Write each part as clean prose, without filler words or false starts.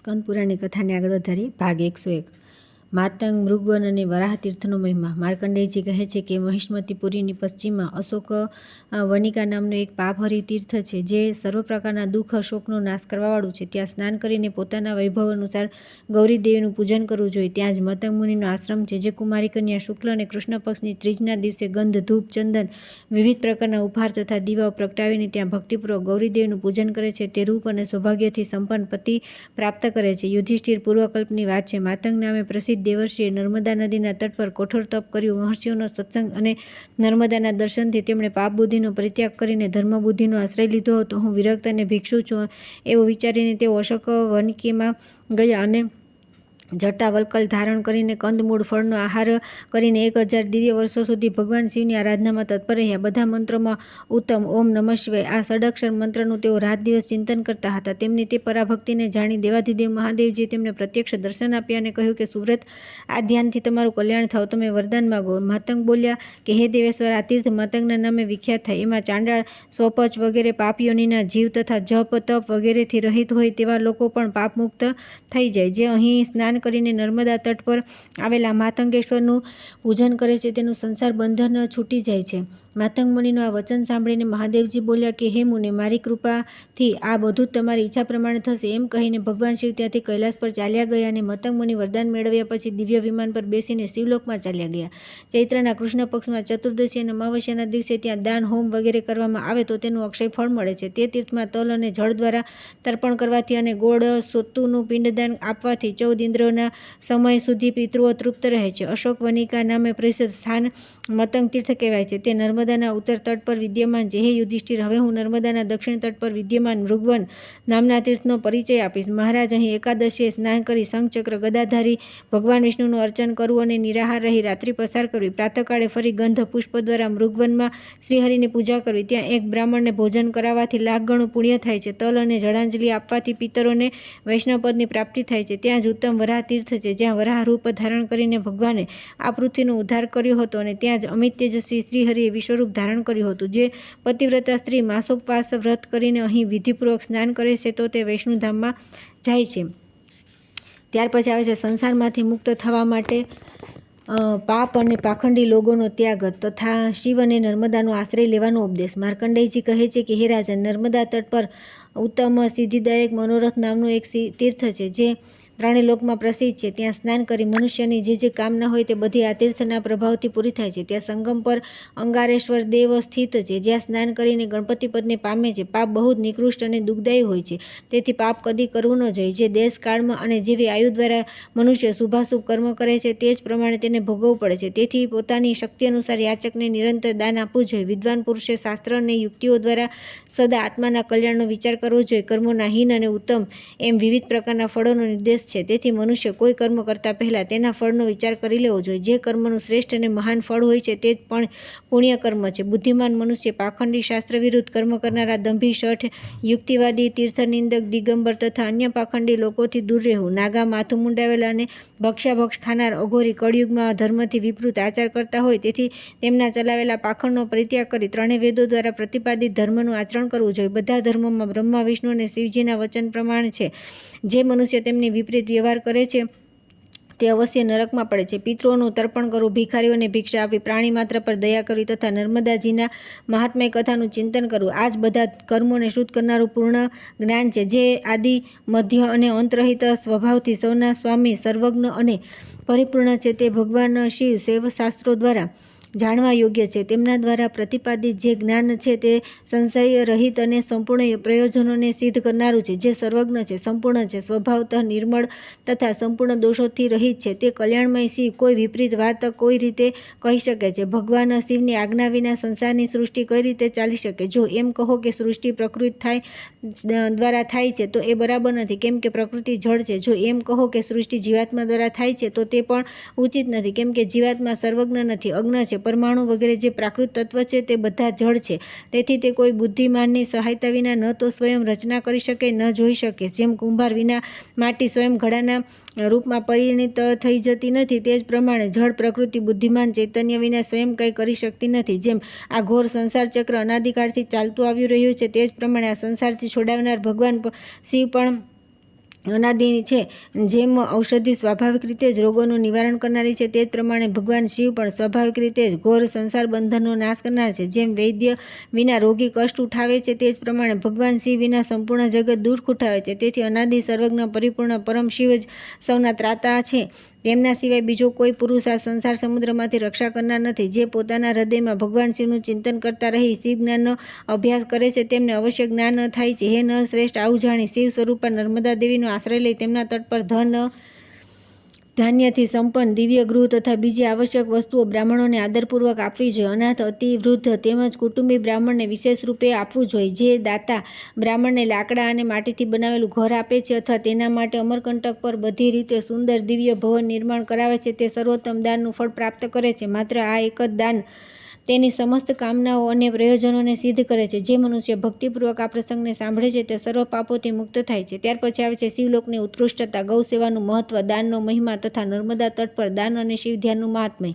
સ્કંદ પુરાણની કથાને આગળ વધારી ભાગ 101 માતંગ મૃગવન અને વરાહ તીર્થનો મહિમા. માર્કંડેયજી કહે છે કે મહિષ્મતીપુરીની પશ્ચિમમાં અશોક વનિકા નામનું એક પાપહરી તીર્થ છે, જે સર્વ પ્રકારના દુઃખ શોકનો નાશ કરવાવાળું છે. ત્યાં સ્નાન કરીને પોતાના વૈભવ અનુસાર ગૌરીદેવીનું પૂજન કરવું જોઈએ. ત્યાં જ મતંગ મુનિનો આશ્રમ છે, જે કુમારી કન્યા શુક્લ અને કૃષ્ણ પક્ષની ત્રીજના દિવસે ગંધ, ધૂપ, ચંદન, વિવિધ પ્રકારના ઉપહાર તથા દીવાઓ પ્રગટાવીને ત્યાં ભક્તિપૂર્વક ગૌરીદેવીનું પૂજન કરે છે. તે રૂપ અને સૌભાગ્યથી સંપન્ન પતિ પ્રાપ્ત કરે છે. યુધિષ્ઠિર પૂર્વકલ્પની વાત છે. માતંગ નામે પ્રસિદ્ધ દેવર્ષિએ નર્મદા નદીના તટ પર કઠોર તપ કર્યું. મહર્ષિઓનો સત્સંગ અને નર્મદાના દર્શનથી તેમણે પાપ બુદ્ધિનો પરિત્યાગ કરીને ધર્મ બુદ્ધિનો આશ્રય લીધો હતો. હું વિરક્ત અને ભિક્ષુ છું એવું વિચારીને તેઓ અશોક વનિકામાં ગયા અને જટાવલ્કલ ધારણ કરીને કંદમૂળ ફળનો આહાર કરીને 1000 દિવ્ય વર્ષો સુધી ભગવાન શિવની આરાધનામાં તત્પર રહ્યા. બધા મંત્રોમાં ઉત્તમ ઓમ નમઃ શિવાય, આ ષડક્ષર મંત્રનું તેઓ રાત દિવસ ચિંતન કરતા હતા. તેમની તે પરાભક્તિને જાણી દેવાધિદેવ મહાદેવજીએ તેમને પ્રત્યક્ષ દર્શન આપ્યા અને કહ્યું કે સુવ્રત, આ ધ્યાનથી તમારું કલ્યાણ થાવ, તમે વરદાન માગો. માતંગ બોલ્યા કે હે દેવેશ્વર, આ તીર્થ મતંગના નામે વિખ્યાત થાય. એમાં ચાંડાળ, સ્વપચ વગેરે પાપયોનીના જીવ તથા જપ તપ વગેરેથી રહિત હોય તેવા લોકો પણ પાપમુક્ત થઈ જાય. જે અહીં સ્નાન કરીને નર્મદા તટ પર આવેલા માતંગેશ્વરનું પૂજન કરે છે, તેનું સંસાર બંધન છૂટી જાય છે. માતંગ મુનિનું આ વચન સાંભળીને મહાદેવજી બોલ્યા કે હે મુને, મારી કૃપાથી આ બધું જ તમારી ઈચ્છા પ્રમાણે થશે. એમ કહીને ભગવાન શિવ ત્યાંથી કૈલાસ પર ચાલ્યા ગયા અને મતંગ મુનિ વરદાન મેળવ્યા પછી દિવ્ય વિમાન પર બેસીને શિવલોકમાં ચાલ્યા ગયા. ચૈત્રના કૃષ્ણ પક્ષમાં ચતુર્દશી અને અમાવસ્યાના દિવસે ત્યાં દાન હોમ વગેરે કરવામાં આવે તો તેનું અક્ષય ફળ મળે છે. તે તીર્થમાં તલ અને જળ દ્વારા તર્પણ કરવાથી અને ગોળ સોત્તુનું પિંડદાન આપવાથી 14 ઇન્દ્રિયોના સમય સુધી પિતૃઓ તૃપ્ત રહે છે. અશોક વનિકા નામે પ્રસિદ્ધ સ્થાન મતંગ તીર્થ કહેવાય છે. તે નર્મદાના ઉત્તર તટ પર વિદ્યમાન છે. હે યુધિષ્ઠિર, હવે હું નર્મદાના દક્ષિણ તટ પર વિદ્યમાન મૃગવન નામના તીર્થનો પરિચય આપીશ. મહારાજ, અહીં એકાદશીએ સ્નાન કરી શંખચક્ર ગદાધારી ભગવાન વિષ્ણુનું અર્ચન કરવું અને નિરાહાર રહી રાત્રિ પસાર કરવી. પ્રાતઃકાળે ફરી ગંધ પુષ્પ દ્વારા મૃગવનમાં શ્રીહરિની પૂજા કરવી. ત્યાં એક બ્રાહ્મણને ભોજન કરાવવાથી લાખ ગણું પુણ્ય થાય છે. તલ અને જળાંજલિ આપવાથી પિતરોને વૈષ્ણવપદની પ્રાપ્તિ થાય છે. ત્યાં જ ઉત્તમ વરાહ તીર્થ છે, જ્યાં વરાહ રૂપ ધારણ કરીને ભગવાને આ પૃથ્વીનો ઉદ્ધાર કર્યો હતો અને ત્યાં જ અમિત તેજસ્વી શ્રીહરિએ વિશ્વરૂપ ધારણ કર્યું હતું. જે પતિવ્રતા સ્ત્રી માસોપવાસ વ્રત કરીને અહીં વિધિપૂર્વક સ્નાન કરે છે તો તે વૈષ્ણુધામમાં જાય છે. ત્યાર પછી આવે છે સંસારમાંથી મુક્ત થવા માટે પાપ અને પાખંડી લોકોનો ત્યાગ તથા શિવ અને નર્મદાનો આશ્રય લેવાનો ઉપદેશ. માર્કંડેયજી કહે છે કે હે રાજા, નર્મદા તટ પર ઉત્તમ સિદ્ધિદાયક મનોરથ નામનું એક તીર્થ છે, જે ત્રણેય લોકમાં પ્રસિદ્ધ છે. ત્યાં સ્નાન કરી મનુષ્યની જે કામના હોય તે બધી આ તીર્થના પ્રભાવથી પૂરી થાય છે. ત્યાં સંગમ પર અંગારેશ્વર દેવ સ્થિત છે, જ્યાં સ્નાન કરીને ગણપતિપદને પામે છે. પાપ બહુ જ નિકૃષ્ટ અને દુઃખદાયી હોય છે, તેથી પાપ કદી કરવું ન જોઈએ. જે દેશ કાળમાં અને જેવી આયુ દ્વારા મનુષ્ય શુભાશુભ કર્મ કરે છે, તે જ પ્રમાણે તેને ભોગવવું પડે છે. તેથી પોતાની શક્તિ અનુસાર યાચકને નિરંતર દાન આપવું જોઈએ. વિદ્વાન પુરુષે શાસ્ત્ર અને યુક્તિઓ દ્વારા સદા આત્માના કલ્યાણનો વિચાર કરવો જોઈએ. કર્મોના હીન અને ઉત્તમ એમ વિવિધ પ્રકારના ફળોનો નિર્દેશ છે. તેથી મનુષ્ય કોઈ કર્મ કરતા પહેલા તેના ફળનો વિચાર કરી લેવો જોઈએ. જે કર્મનું શ્રેષ્ઠ અને મહાન ફળ હોય છે તે પણ પુણ્ય કર્મ છે. બુદ્ધિમાન મનુષ્ય પાખંડી, શાસ્ત્ર વિરુદ્ધ કર્મ કરનારા, દંભી, શઠ, યુક્તિવાદી, તીર્થનિંદક, દિગંબર તથા અન્ય પાખંડી લોકોથી દૂર રહેવું. નાગા, માથું મુંડાવેલા અને ભક્ષ્યાભક્ષ ખાનાર, અઘોરી, કળિયુગમાં ધર્મથી વિપરીત આચાર કરતા હોય, તેથી તેમના ચલાવેલા પાખંડનો પરિત્યાગ કરી ત્રણેય વેદો દ્વારા પ્રતિપાદિત ધર્મનું આચરણ કરવું જોઈએ. બધા ધર્મોમાં બ્રહ્મા, વિષ્ણુ અને શિવજીના વચન પ્રમાણ છે. જે મનુષ્ય તેમની વિપરીત વ્યવહાર કરે છે તે અવશ્ય નરકમાં પડે છે. પિતૃઓનું તર્પણ કરવું, ભિખારીઓને ભિક્ષા આપવી, પ્રાણી માત્ર પર દયા કરવી તથા નર્મદાજીના મહાત્મય કથાનું ચિંતન કરવું, આ જ બધા કર્મોને શુદ્ધ કરનારું પૂર્ણ જ્ઞાન છે. જે આદિ, મધ્ય અને અંતરહિત સ્વભાવથી સૌના સ્વામી, સર્વજ્ઞ અને પરિપૂર્ણ છે, તે ભગવાન શિવ શૈવશાસ્ત્રો દ્વારા જાણવા યોગ્ય છે. તેમના દ્વારા પ્રતિપાદિત જે જ્ઞાન છે તે સંશય રહિત અને સંપૂર્ણ પ્રયોજનોને સિદ્ધ કરનારું છે. જે સર્વજ્ઞ છે, સંપૂર્ણ છે, સ્વભાવતઃ નિર્મળ તથા સંપૂર્ણ દોષોથી રહિત છે, તે કલ્યાણમય શિવ કોઈ વિપરીત વાત કોઈ રીતે કહી શકે છે? ભગવાન શિવની આજ્ઞા વિના સંસારની સૃષ્ટિ કઈ રીતે ચાલી શકે? જો એમ કહો કે સૃષ્ટિ પ્રકૃતિ દ્વારા થાય છે તો એ બરાબર નથી, કેમ કે પ્રકૃતિ જળ છે. જો એમ કહો કે સૃષ્ટિ જીવાત્મા દ્વારા થાય છે તો તે પણ ઉચિત નથી, કેમ કે જીવાત્મા સર્વજ્ઞ નથી, અજ્ઞ છે. પરમાણુ વગેરે જે પ્રાકૃત તત્વ છે તે બધા જળ છે, તેથી તે કોઈ બુદ્ધિમાનની સહાયતા વિના ન તો સ્વયં રચના કરી શકે, ન જોઈ શકે. જેમ કુંભાર વિના માટી સ્વયં ઘડાના રૂપમાં પરિણિત થઈ જતી નથી, તે જ પ્રમાણે જળ પ્રકૃતિ બુદ્ધિમાન ચૈતન્ય વિના સ્વયં કંઈ કરી શકતી નથી. જેમ આ ઘોર સંસાર ચક્ર અનાદિકાળથી ચાલતું આવ્યું રહ્યું છે, તે જ પ્રમાણે આ સંસારથી છોડાવનાર ભગવાન શિવ પણ અનાદિ છે. જેમ ઔષધિ સ્વાભાવિક રીતે જ રોગોનું નિવારણ કરનારી છે, તે જ પ્રમાણે ભગવાન શિવ પણ સ્વાભાવિક રીતે જ ઘોર સંસાર બંધનનો નાશ કરનાર છે. જેમ વૈદ્ય વિના રોગી કષ્ટ ઉઠાવે છે, તે જ પ્રમાણે ભગવાન શિવ વિના સંપૂર્ણ જગત દુઃખ ઉઠાવે છે. તેથી અનાદિ સર્વજ્ઞ પરિપૂર્ણ પરમ શિવ જ સૌના ત્રાતા છે. તેમના સિવાય બીજો કોઈ પુરુષ આ સંસાર સમુદ્રમાંથી રક્ષા કરનાર નથી. જે પોતાના હૃદયમાં ભગવાન શિવનું ચિંતન કરતા રહી શિવ જ્ઞાનનો અભ્યાસ કરે છે, તેમને અવશ્ય જ્ઞાન થાય છે. હે નર શ્રેષ્ઠ, આવું જાણી શિવ સ્વરૂપા નર્મદા દેવીનો આશ્રય લઈ તેમના તટ પર ધાન્યથી સંપન્ન દિવ્ય ગૃહ તથા બીજી આવશ્યક વસ્તુઓ બ્રાહ્મણોને આદરપૂર્વક આપવી જોઈએ. અનાથ, અતિ વૃદ્ધ તેમજ કુટુંબી બ્રાહ્મણને વિશેષ રૂપે આપવું જોઈએ. જે દાતા બ્રાહ્મણને લાકડા અને માટીથી બનાવેલું ઘર આપે છે અથવા તેના માટે અમરકંટક પર બધી રીતે સુંદર દિવ્ય ભવન નિર્માણ કરાવે છે, તે સર્વોત્તમ દાનનું ફળ પ્રાપ્ત કરે છે. માત્ર આ એક જ દાન તેની સમસ્ત કામનાઓ અને પ્રયોજનોને સિદ્ધ કરે છે. જે મનુષ્ય ભક્તિપૂર્વક આ પ્રસંગને સાંભળે છે, તે સર્વ પાપોથી મુક્ત થાય છે. ત્યાર પછી આવે છે શિવલોકની ઉત્કૃષ્ટતા, ગૌ સેવાનું મહત્વ, દાનનો મહિમા તથા નર્મદા તટ પર દાન અને શિવ ધ્યાનનું મહાત્મ્ય.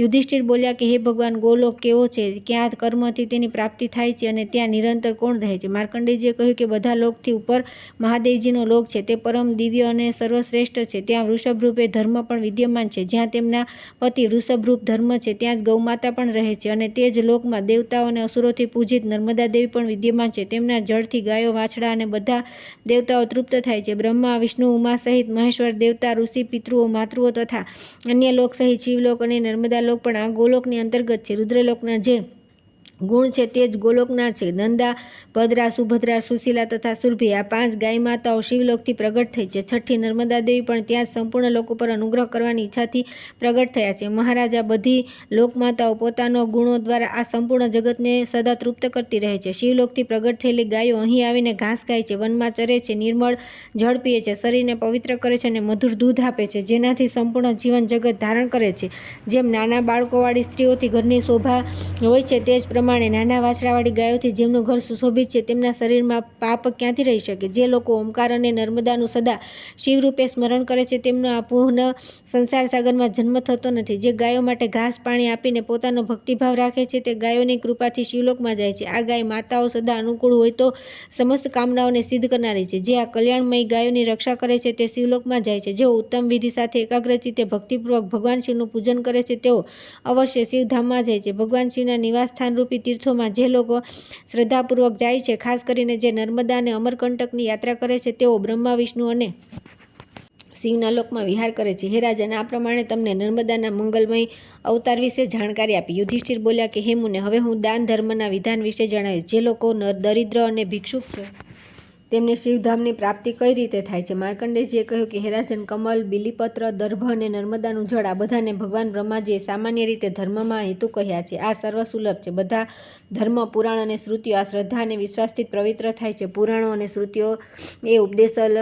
યુધિષ્ઠિર બોલ્યા કે હે ભગવાન, ગોલોક કેવો છે, ક્યાં કર્મથી તેની પ્રાપ્તિ થાય છે અને ત્યાં નિરંતર કોણ રહે છે? માર્કંડેયજીએ કહ્યું કે બધા લોકથી ઉપર મહાદેવજીનો લોક છે, તે પરમ દિવ્ય અને સર્વશ્રેષ્ઠ છે. ત્યાં વૃષભરૂપે ધર્મ પણ વિદ્યમાન છે. જ્યાં તેમના પતિ વૃષભરૂપ ધર્મ છે, ત્યાં જ ગૌમાતા પણ રહે છે. અને તે જ લોકમાં દેવતાઓ અને અસુરોથી પૂજિત નર્મદા દેવી પણ વિદ્યમાન છે. તેમના જળથી ગાયો, વાછડા અને બધા દેવતાઓ તૃપ્ત થાય છે. બ્રહ્મા, વિષ્ણુ, ઉમા સહિત મહેશ્વર દેવતા, ઋષિ, પિતૃઓ, માતૃઓ તથા અન્ય લોક સહિત શિવલોક અને નર્મદા લોક પણ આ ગોલોકની અંતર્ગત છે. રુદ્રલોકના જે ગુણ છે તે જ ગોલોકના છે. નંદા, ભદ્રા, સુભદ્રા, સુશીલા તથા સુરભી આ 5 ગાય માતાઓ શિવલોકથી પ્રગટ થઈ છે. છઠ્ઠી નર્મદા દેવી પણ ત્યાં જ સંપૂર્ણ લોકો પર અનુગ્રહ કરવાની ઈચ્છાથી પ્રગટ થયા છે. મહારાજા, બધી લોકમાતાઓ પોતાનો ગુણો દ્વારા આ સંપૂર્ણ જગતને સદા તૃપ્ત કરતી રહે છે. શિવલોકથી પ્રગટ થયેલી ગાયો અહીં આવીને ઘાસ ખાય છે, વનમાં ચરે છે, નિર્મળ જળ પીએ છે, શરીરને પવિત્ર કરે છે અને મધુર દૂધ આપે છે, જેનાથી સંપૂર્ણ જીવન જગત ધારણ કરે છે. જેમ નાના બાળકોવાળી સ્ત્રીઓથી ઘરની શોભા હોય છે, તે જ પ્રમાણે નાના વાછડાવાળી ગાયોથી જેમનું ઘર સુશોભિત છે, તેમના શરીરમાં પાપ ક્યાંથી રહી શકે? જે લોકો ઓમકાર અને નર્મદાનું સદા શિવરૂપે સ્મરણ કરે છે, તેમનો આ પુનઃ સંસાર સાગરમાં જન્મ થતો નથી. જે ગાયો માટે ઘાસ પાણી આપીને પોતાનો ભક્તિભાવ રાખે છે, તે ગાયોની કૃપાથી શિવલોકમાં જાય છે. આ ગાય માતાઓ સદા અનુકૂળ હોય તો સમસ્ત કામનાઓને સિદ્ધ કરનારી છે. જે આ કલ્યાણમય ગાયોની રક્ષા કરે છે, તે શિવલોકમાં જાય છે. જેઓ ઉત્તમ વિધિ સાથે એકાગ્રચિત્તે ભક્તિપૂર્વક ભગવાન શિવનું પૂજન કરે છે, તેઓ અવશ્ય શિવધામમાં જાય છે. ભગવાન શિવના નિવાસ સ્થાનરૂપી તીર્થોમાં જે લોકો શ્રદ્ધાપૂર્વક જાય છે, ખાસ કરીને જે નર્મદા અને અમરકંટકની યાત્રા કરે છે, તેઓ બ્રહ્મા, વિષ્ણુ અને શિવના લોકમાં વિહાર કરે છે. હે રાજન, આ પ્રમાણે તમને નર્મદાના મંગલમય અવતાર વિશે જાણકારી આપી. યુધિષ્ઠિર બોલ્યા કે હે મુને, હવે હું દાન ધર્મના વિધાન વિશે જણાવીશ. જે લોકો દરિદ્ર અને ભિક્ષુક છે, તેમને શિવધામની પ્રાપ્તિ કઈ રીતે થાય છે? માર્કંડેયજીએ કહ્યું કે હે રાજન, કમલ, બિલીપત્ર, દર્ભ અને નર્મદાનું જળ આ બધાને ભગવાન બ્રહ્માજીએ સામાન્ય રીતે ધર્મમાં હેતુ કહ્યા છે. આ સર્વસુલભ છે. બધા ધર્મ, પુરાણ અને શ્રુતિઓ આ શ્રદ્ધા અને વિશ્વાસથી જ પવિત્ર થાય છે. પુરાણો અને શ્રુતિઓ એ ઉપદેશલ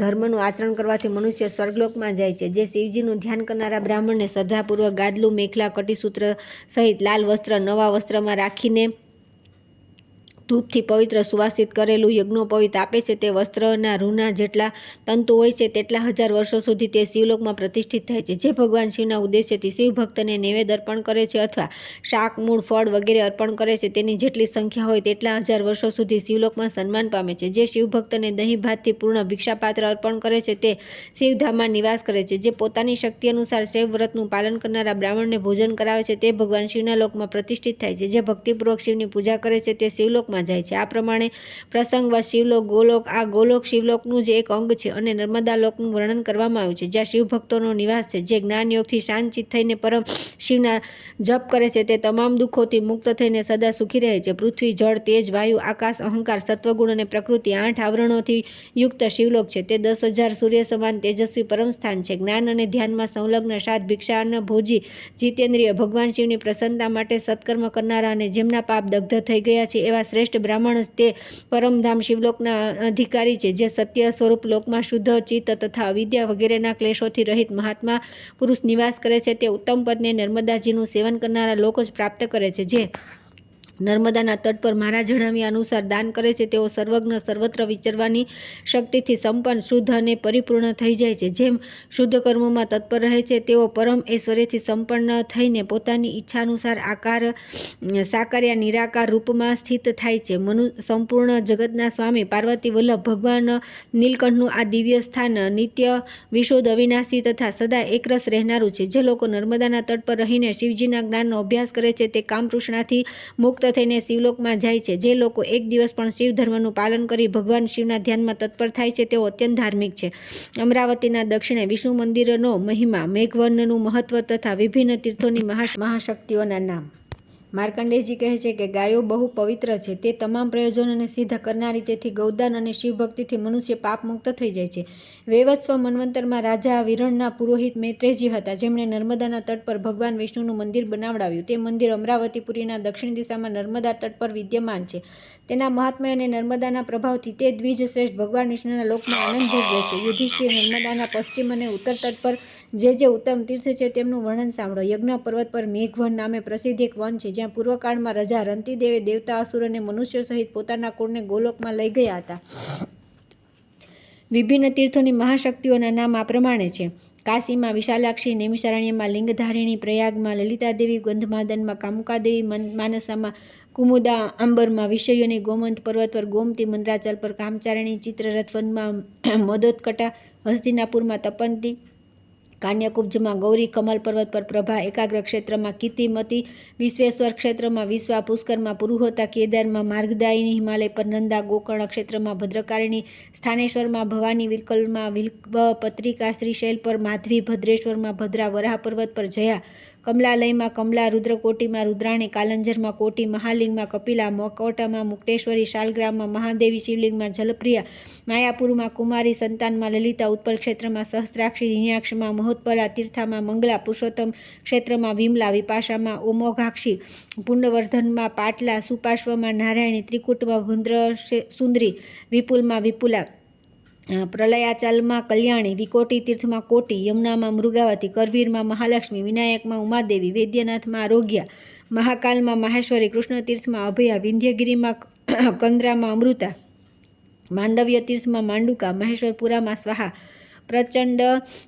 ધર્મનું આચરણ કરવાથી મનુષ્ય સ્વર્ગલોકમાં જાય છે. જે શિવજીનું ધ્યાન કરનારા બ્રાહ્મણને શ્રદ્ધાપૂર્વક ગાદલું, મેખલા, કટીસૂત્ર સહિત લાલ વસ્ત્ર નવા વસ્ત્રમાં રાખીને ધૂપથી પવિત્ર સુવાસિત કરેલું યજ્ઞોપવિત આપે છે, તે વસ્ત્રના રૂના જેટલા તંતુ હોય છે, તેટલા 1000 વર્ષો સુધી તે શિવલોકમાં પ્રતિષ્ઠિત થાય છે. જે ભગવાન શિવના ઉદ્દેશ્યથી શિવ ભક્તને નૈવેદ્ય અર્પણ કરે છે અથવા શાક, મૂળ, ફળ વગેરે અર્પણ કરે છે, તેની જેટલી સંખ્યા હોય તેટલા 1000 વર્ષો સુધી શિવલોકમાં સન્માન પામે છે. જે શિવભક્તને દહીં ભાતથી પૂર્ણ ભિક્ષાપાત્ર અર્પણ કરે છે, તે શિવધામમાં નિવાસ કરે છે. જે પોતાની શક્તિ અનુસાર શૈવ વ્રતનું પાલન કરનારા બ્રાહ્મણને ભોજન કરાવે છે, તે ભગવાન શિવના લોકમાં પ્રતિષ્ઠિત થાય છે. જે ભક્તિપૂર્વક શિવની પૂજા કરે છે, તે શિવલોકમાં જાય છે. આ પ્રમાણે પ્રસંગવશ શિવલોક, ગોલોક આ ગોલોક શિવલોકનું જ એક અંગ છે અને નર્મદા લોકનું વર્ણન કરવામાં આવ્યું છે, જ્યાં શિવભક્તોનો નિવાસ છે. જે જ્ઞાનયોગથી શાંતચિત્ત થઈને પરમ શિવના જપ કરે છે, તે તમામ દુઃખોથી મુક્ત થઈને સદા સુખી રહે છે. પૃથ્વી, જળ, તેજ, વાયુ, આકાશ, અહંકાર, સત્વગુણ અને પ્રકૃતિ 8 આવરણોથી યુક્ત શિવલોક છે. તે 10,000 સૂર્ય સમાન તેજસ્વી પરમ સ્થાન છે. જ્ઞાન અને ધ્યાનમાં સંલગ્ન, સાત ભિક્ષા અન્ન ભોજી, જીતેન્દ્રિય, ભગવાન શિવની પ્રસન્નતા માટે સત્કર્મ કરનારા અને જેમના પાપ દગ્ધ થઈ ગયા છે, એવા શ્રેષ્ઠ બ્રાહ્મણ જ તે પરમધામ શિવલોકના અધિકારી છે. જે સત્ય સ્વરૂપ લોકમાં શુદ્ધ ચિત્ત તથા અવિદ્યા વગેરેના ક્લેશોથી રહિત મહાત્મા પુરુષ નિવાસ કરે છે, તે ઉત્તમ પદને નર્મદાજીનું સેવન કરનારા લોકો જ પ્રાપ્ત કરે છે. જે નર્મદાના તટ પર મારા જણાવ્યા અનુસાર દાન કરે છે તેઓ સર્વજ્ઞ, સર્વત્ર વિચરવાની શક્તિથી સંપન્ન, શુદ્ધ અને પરિપૂર્ણ થઈ જાય છે. જેમ શુદ્ધ કર્મોમાં તત્પર રહે છે તેઓ પરમ ઐશ્વર્યથી સંપન્ન થઈને પોતાની ઈચ્છાનુસાર સાકાર યા નિરાકાર રૂપમાં સ્થિત થાય છે. સંપૂર્ણ જગતના સ્વામી, પાર્વતી વલ્લભ ભગવાન નીલકંઠનું આ દિવ્ય સ્થાન નિત્ય, વિશુદ્ધ, અવિનાશી તથા સદા એકરસ રહેનારું છે. જે લોકો નર્મદાના તટ પર રહીને શિવજીના જ્ઞાનનો અભ્યાસ કરે છે તે કામતૃષ્ણાથી મુક્ત થઈને શિવલોકમાં જાય છે. જે લોકો એક દિવસ પણ શિવ ધર્મનું પાલન કરી ભગવાન શિવના ધ્યાનમાં તત્પર થાય છે તેઓ અત્યંત ધાર્મિક છે. અમરાવતીના દક્ષિણે વિષ્ણુ મંદિરનો મહિમા, મેઘવર્ણનું મહત્વ તથા વિભિન્ન તીર્થોની મહાશક્તિઓના નામ. માર્કંડેયજી કહે છે કે ગાયો બહુ પવિત્ર છે. તે તમામ પ્રયોજનોને સિદ્ધ કરનારી, તેથી ગૌદાન અને શિવભક્તિથી મનુષ્ય પાપમુક્ત થઈ જાય છે. વૈવસ્વ મન્વંતરમાં રાજા વિરણના પુરોહિત મૈત્રેયજી હતા, જેમણે નર્મદાના તટ પર ભગવાન વિષ્ણુનું મંદિર બનાવડાવ્યું. તે મંદિર અમરાવતીપુરીના દક્ષિણ દિશામાં નર્મદા તટ પર વિદ્યમાન છે. તેના મહાત્મ્ય અને નર્મદાના પ્રભાવથી તે દ્વિજ શ્રેષ્ઠ ભગવાન વિષ્ણુના લોકમાં આનંદ ભોગવે છે. યુધિષ્ઠિર નર્મદાના પશ્ચિમ અને ઉત્તર તટ પર જે ઉત્તમ તીર્થ છે તેમનું વર્ણન સાંભળો. યજ્ઞ પર્વત પર મેઘવન નામે પ્રસિદ્ધ એક વન છે, જ્યાં પૂર્વકાળમાં રજા રંતિદેવે દેવતા, અસુર અને મનુષ્યો સહિત પોતાના કુળને ગોલોકમાં લઈ ગયા હતા. વિભિન્ન તીર્થોની મહાશક્તિઓના નામ આ પ્રમાણે છે: કાશીમાં વિશાલાક્ષી, નૈમિષારણ્યમાં લિંગધારિણી, પ્રયાગમાં લલિતાદેવી, ગંધમાદનમાં કામુકાદેવી, માનસામાં કુમુદા, આંબરમાં વિષયોની, ગોમંત પર્વત પર ગોમતી, મંદરાચલ પર કામચારિણી, ચિત્રરથવનમાં મદોત્કટા, હસ્તિનાપુરમાં તપંતી, કાન્યકુબ્જમાં ગૌરી, કમલ પર્વત પર પ્રભા, એકાગ્ર ક્ષેત્રમાં કીર્તિમતી, વિશ્વેશ્વર ક્ષેત્રમાં વિશ્વા, પુષ્કરમાં પુરુહોતા, કેદારમાં માર્ગદાયિની, હિમાલય પર નંદા, ગોકર્ણ ક્ષેત્રમાં ભદ્રકારિણી, સ્થાનેશ્વરમાં ભવાની, વિલ્કલમાં વિલ્કપત્રિકા, શ્રીશૈલ પર માધવી, ભદ્રેશ્વરમાં ભદ્રા, વરાહ પર્વત પર જયા, કમલાલયમાં કમલા, રુદ્રકોટીમાં રુદ્રાણી, કાલંજરમાં કોટી, મહાલિંગમાં કપિલા, મોકોટામાં મુક્તેશ્વરી, શાલગ્રામમાં મહાદેવી, શિવલિંગમાં જલપ્રિયા, માયાપુરમાં કુમારી, સંતાનમાં લલિતા, ઉત્પલ ક્ષેત્રમાં સહસ્ત્રાક્ષી, હિરણ્યાક્ષમાં મહોત્પલા, તીર્થામાં મંગલા, પુરુષોત્તમ ક્ષેત્રમાં વિમલા, વિપાશામાં ઓમોઘાક્ષી, પુંડવર્ધનમાં પાટલા, સુપાર્શ્વમાં નારાયણી, ત્રિકૂટમાં ભુદ્રસુંદરી, વિપુલમાં વિપુલા, પ્રલયાચાલમાં કલ્યાણી, વિકોટી તીર્થમાં કોટી, યમુનામાં મૃગાવતી, કરવીરમાં મહાલક્ષ્મી, વિનાયકમાં ઉમાદેવી, વૈદ્યનાથમાં આરોગ્યા, મહાકાલમાં માહેશ્વરી, કૃષ્ણ તીર્થમાં અભયા, વિંધ્યગીરીમાં કંદ્રામાં અમૃતા, માંડવ્ય તીર્થમાં માંડુકા, મહેશ્વરપુરામાં સ્વાહા, પ્રચંડ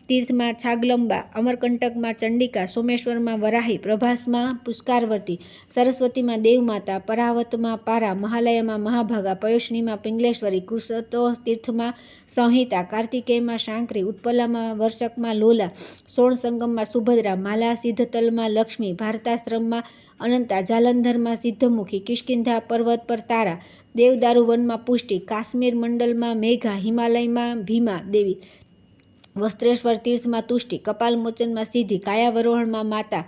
તીર્થમાં છાગલંબા, અમરકંટકમાં ચંડિકા, સોમેશ્વરમાં વરાહી, પ્રભાસમાં પુષ્કારવતી, સરસ્વતીમાં દેવમાતા, પરાવતમાં પારા, મહાલયમાં મહાભાગા, પયોષ્ણીમાં પિંગલેશ્વરી, કૃષતો તીર્થમાં સંહિતા, કાર્તિકેયમાં શાંકરી, ઉત્પલામાં વર્ષકમાં લોલા, સોણસંગમમાં સુભદ્રા, માલા સિદ્ધતલમાં લક્ષ્મી, ભારતાશ્રમમાં અનંતા, જાલંધરમાં સિદ્ધમુખી, કિષ્કિંધા પર્વત પર તારા, દેવદારુ વનમાં પુષ્ટિ, કાશ્મીર મંડલમાં મેઘા, હિમાલયમાં ભીમા દેવી, વસ્ત્રેશ્વર તીર્થમાં તુષ્ટિ, કપાલમોચનમાં સિદ્ધિ, કાયાવરોહણમાં માતા,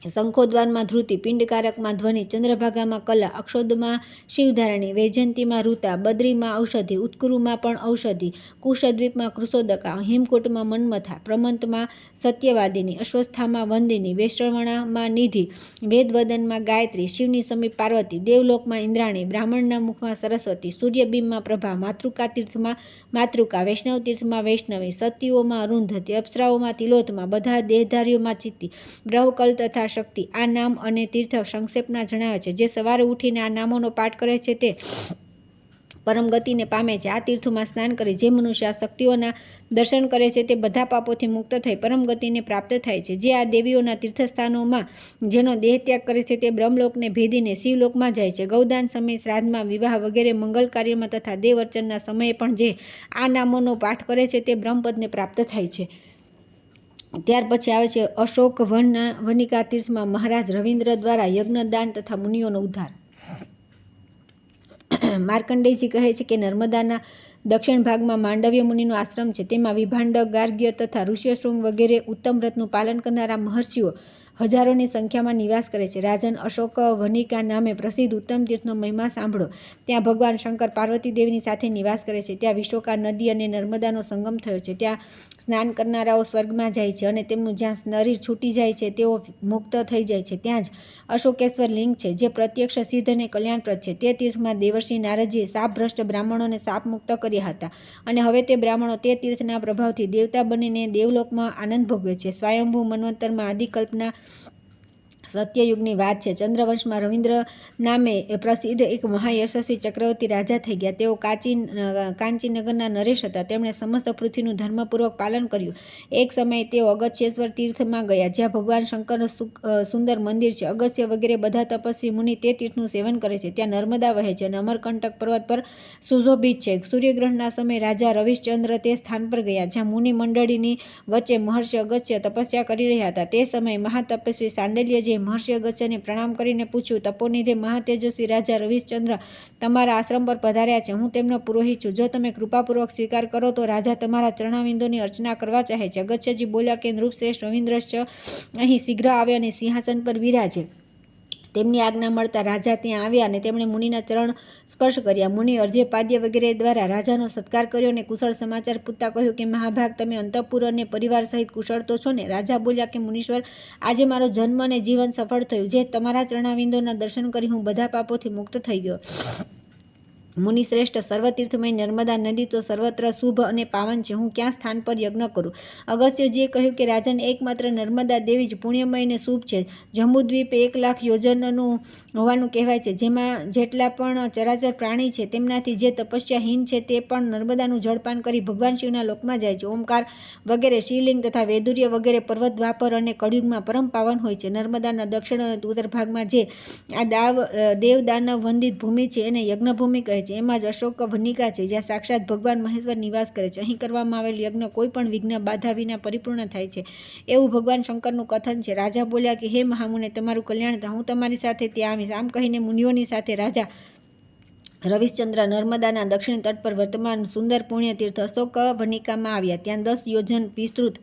શંખોદ્વારમાં ધૃતિ, પિંડકારકમાં ધ્વનિ, ચંદ્રભાગામાં કલા, અક્ષોદમાં શિવધારણી, વૈજયંતીમાં ઋતા, બદ્રીમાં ઔષધિ, ઉત્કુરુમાં પણ ઔષધિ, કુશદ્વીપમાં કૃષોદકા, હિમકૂટમાં મન્મથા, પ્રમંતમાં સત્યવાદિની, અશ્વસ્થામાં વંદિની, વૈશ્રવણામાં નિધિ, વેદવદનમાં ગાયત્રી, શિવની સમીપ પાર્વતી, દેવલોકમાં ઇન્દ્રાણી, બ્રાહ્મણના મુખમાં સરસ્વતી, સૂર્યબિંબમાં પ્રભા, માતૃકા તીર્થમાં માતૃકા, વૈષ્ણવ તીર્થમાં વૈષ્ણવી, સતીઓમાં અરુંધતી, અપ્સરાઓમાં તિલોત્તમા, બધા દેહધારીઓમાં ચિત્તી, બ્રહ્મકલ તથા શક્તિ. આ નામ અને તીર્થ સંક્ષેપના જણાવે છે. જે સવારે ઉઠીને આ નામોનો પાઠ કરે છે તે પરમ ગતિને પામે છે. આ તીર્થોમાં સ્નાન કરી જે મનુષ્ય આ શક્તિઓના દર્શન કરે છે તે બધા પાપોથી મુક્ત થઈ પરમ ગતિને પ્રાપ્ત થાય છે. જે આ દેવીઓના તીર્થસ્થાનોમાં જેનો દેહ ત્યાગ કરે છે તે બ્રહ્મલોકને ભેદીને શિવલોકમાં જાય છે. ગૌદાન સમય, શ્રાદ્ધમાં, વિવાહ વગેરે મંગલ કાર્યમાં તથા દેવ અર્ચનના સમયે પણ જે આ નામોનો પાઠ કરે છે તે બ્રહ્મપદને પ્રાપ્ત થાય છે. ત્યાર પછી આવે છે અશોક વનિકા તીર્થમાં મહારાજ રવિન્દ્ર દ્વારા યજ્ઞદાન તથા મુનિઓનો ઉદ્ધાર. માર્કંડેયજી કહે છે કે નર્મદાના દક્ષિણ ભાગમાં માંડવ્ય મુનિનો આશ્રમ છે. તેમાં વિભાંડક, ગાર્ગ્ય તથા ઋષ્યશૃંગ વગેરે ઉત્તમ વ્રતનું પાલન કરનારા મહર્ષિઓ હજારોની સંખ્યામાં નિવાસ કરે છે. રાજન, અશોક વનિકા નામે પ્રસિદ્ધ ઉત્તમ તીર્થનો મહિમા સાંભળો. ત્યાં ભગવાન શંકર પાર્વતી દેવીની સાથે નિવાસ કરે છે. ત્યાં વિશોકા નદી અને નર્મદાનો સંગમ થયો છે. ત્યાં સ્નાન કરનારાઓ સ્વર્ગમાં જાય છે અને તેમનું જ્યાં શરીર છૂટી જાય છે તેઓ મુક્ત થઈ જાય છે. ત્યાં જ અશોકેશ્વર લિંગ છે જે પ્રત્યક્ષ સિદ્ધ અને કલ્યાણપ્રદ છે. તે તીર્થમાં દેવર્ષિ નારદજીએ શાપભ્રષ્ટ બ્રાહ્મણોને શાપ મુક્ત કર્યા હતા અને હવે તે બ્રાહ્મણો તે તીર્થના પ્રભાવથી દેવતા બનીને દેવલોકમાં આનંદ ભોગવે છે. સ્વયંભૂ મન્વંતરમાં આદિકલ્પના સત્યયુગની વાત છે. ચંદ્રવંશમાં રવિન્દ્ર નામે પ્રસિદ્ધ એક મહાયશસ્વી ચક્રવર્તી રાજા થઈ ગયા. તેઓ કાંચીનગરના નરેશ હતા. તેમણે સમસ્ત પૃથ્વીનું ધર્મપૂર્વક પાલન કર્યું. એક સમયે તેઓ અગસ્ત્યેશ્વર તીર્થમાં ગયા, જ્યાં ભગવાન શંકરનું સુંદર મંદિર છે. અગસ્ત્ય વગેરે બધા તપસ્વી મુનિ તે તીર્થનું સેવન કરે છે. ત્યાં નર્મદા વહે છે અને અમરકંટક પર્વત પર સુશોભિત છે. સૂર્યગ્રહણના સમયે રાજા રવિશ્ચંદ્ર તે સ્થાન પર ગયા, જ્યાં મુનિ મંડળીની વચ્ચે મહર્ષિ અગસ્ત્ય તપસ્યા કરી રહ્યા હતા. તે સમયે મહાતપસ્વી સાંડલ્યજીએ મહર્ષિ અગસ્ત્યને પ્રણામ કરીને પૂછ્યું, તપોનિધિ મહાતેજસ્વી રાજા રવિશ્ચંદ્ર તમારા આશ્રમ પર પધાર્યા છે. હું તેમનો પુરોહિત છું. જો તમે કૃપાપૂર્વક સ્વીકાર કરો તો રાજા તમારા ચરણાવિંદોની અર્ચના કરવા ચાહે છે. અગસ્ત્યજી બોલ્યા કે નૃપશ્રેષ્ઠ રવિન્દ્રશ્ચ અહીં શીઘ્ર આવે અને સિંહાસન પર બિરાજે. તેમની આજ્ઞા મળતા રાજા ત્યાં આવ્યા અને તેમણે મુનિના ચરણ સ્પર્શ કર્યા. મુનિ અર્ધ્યપાદ્ય વગેરે દ્વારા રાજાનો સત્કાર કર્યો અને કુશળ સમાચાર પૂછતા કહ્યું કે મહાભાગ, તમે અંતઃપુર અને પરિવાર સહિત કુશળ તો છો ને? રાજા બોલ્યા કે મુનીશ્વર, આજે મારો જન્મ અને જીવન સફળ થયું. જે તમારા ચરણાવિંદોના દર્શન કરી હું બધા પાપોથી મુક્ત થઈ ગયો. મુનિશ્રેષ્ઠ, સર્વતીર્થમય નર્મદા નદી તો સર્વત્ર શુભ અને પાવન છે. હું ક્યાં સ્થાન પર યજ્ઞ કરું? અગસ્ત્યજીએ કહ્યું કે રાજન, એકમાત્ર નર્મદા દેવી જ પુણ્યમય અને શુભ છે. જંબુદ્વીપ 1,00,000 યોજનનું હોવાનું કહેવાય છે. જેમાં જેટલા પણ ચરાચર પ્રાણી છે તેમનાથી જે તપસ્યાહીન છે તે પણ નર્મદાનું જળપાન કરી ભગવાન શિવના લોકમાં જાય છે. ઓમકાર વગેરે શિવલિંગ તથા વૈદુર્ય વગેરે પર્વત દ્વાપર અને કળિયુગમાં પરમ પાવન હોય છે. નર્મદાના દક્ષિણ અને ઉત્તર ભાગમાં જે આ દેવ દાનવ વંદિત ભૂમિ છે એને યજ્ઞભૂમિ કહે છે. એમાં જ અશોક વનિકા છે, જ્યાં સાક્ષાત ભગવાન મહેશ્વર નિવાસ કરે છે. અહીં કરવામાં આવેલ યજ્ઞ કોઈ પણ વિઘ્ન બાધા વિના પરિપૂર્ણ થાય છે, એવું ભગવાન શંકરનું કથન છે. રાજા બોલ્યા કે હે મહામુને, તમારું કલ્યાણ થાય. હું તમારી સાથે ત્યાં આવીશ. આમ કહીને મુનિઓની સાથે રાજા રવિશ્ચંદ્ર નર્મદાના દક્ષિણ તટ પર વર્તમાન સુંદર પુણ્ય તીર્થ અશોક વનિકામાં આવ્યા. ત્યાં 10 યોજન વિસ્તૃત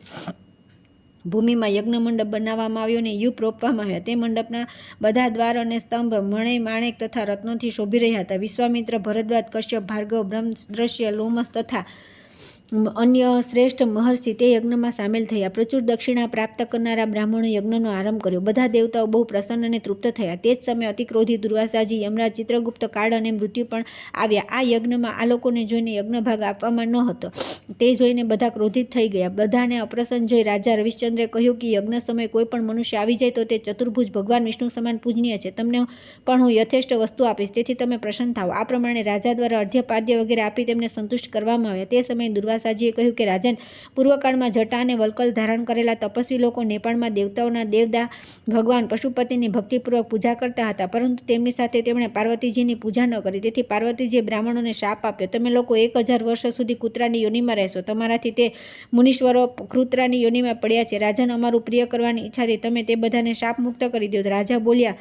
ભૂમિમાં યજ્ઞ મંડપ બનાવવામાં આવ્યો અને યુપ રોપવામાં આવ્યા. તે મંડપના બધા દ્વાર અને સ્તંભ મણિ માણેક તથા રત્નોથી શોભી રહ્યા હતા. વિશ્વામિત્ર, ભરદ્વાજ, કશ્યપ, ભાર્ગવ, બ્રહ્મદ્રશ્ય, લોમસ તથા અન્ય શ્રેષ્ઠ મહર્ષિ તે યજ્ઞમાં સામેલ થયા. પ્રચુર દક્ષિણા પ્રાપ્ત કરનારા બ્રાહ્મણો યજ્ઞનો આરંભ કર્યો. બધા દેવતાઓ બહુ પ્રસન્ન અને તૃપ્ત થયા. તે જ સમયે અતિક્રોધી દુર્વાસાજી, યમરાજ, ચિત્રગુપ્ત, કાળ અને મૃત્યુ પણ આવ્યા. આ યજ્ઞમાં આ લોકોને જોઈને યજ્ઞભાગ આપવામાં ન હતો. તે જોઈને બધા ક્રોધિત થઈ ગયા. બધાને અપ્રસન્ન જોઈ રાજા રવિશ્ચંદ્રે કહ્યું કે યજ્ઞ સમયે કોઈ પણ મનુષ્ય આવી જાય તો તે ચતુર્ભુજ ભગવાન વિષ્ણુ સમાન પૂજનીય છે. તમને પણ હું યથેષ્ટ વસ્તુ આપીશ, તેથી તમે પ્રસન્ન થાઓ. આ પ્રમાણે રાજા દ્વારા અર્ધ્યપાદ્ય વગેરે આપી તેમને સંતુષ્ટ કરવામાં આવ્યા. તે સમયે દુર્વાસાજીએ કહ્યું કે રાજન, પૂર્વકાળમાં જટા અને વલ્કલ ધારણ કરેલા તપસ્વી લોકો નેપાળમાં દેવતાઓના દેવદા ભગવાન પશુપતિની ભક્તિપૂર્વક પૂજા કરતા હતા, પરંતુ તેમની સાથે તેમણે પાર્વતીજીની પૂજા ન કરી. તેથી પાર્વતીજીએ બ્રાહ્મણોને શાપ આપ્યો, તમે લોકો 1000 વર્ષ સુધી કૂતરાની યોનિમાં રહેશો. તમારાથી તે મુનીશ્વરો કૃતરાની યોનિમાં પડ્યા છે. રાજન, અમારું પ્રિય કરવાની ઈચ્છાથી તમે તે બધાને શાપ મુક્ત કરી દો. રાજા બોલ્યા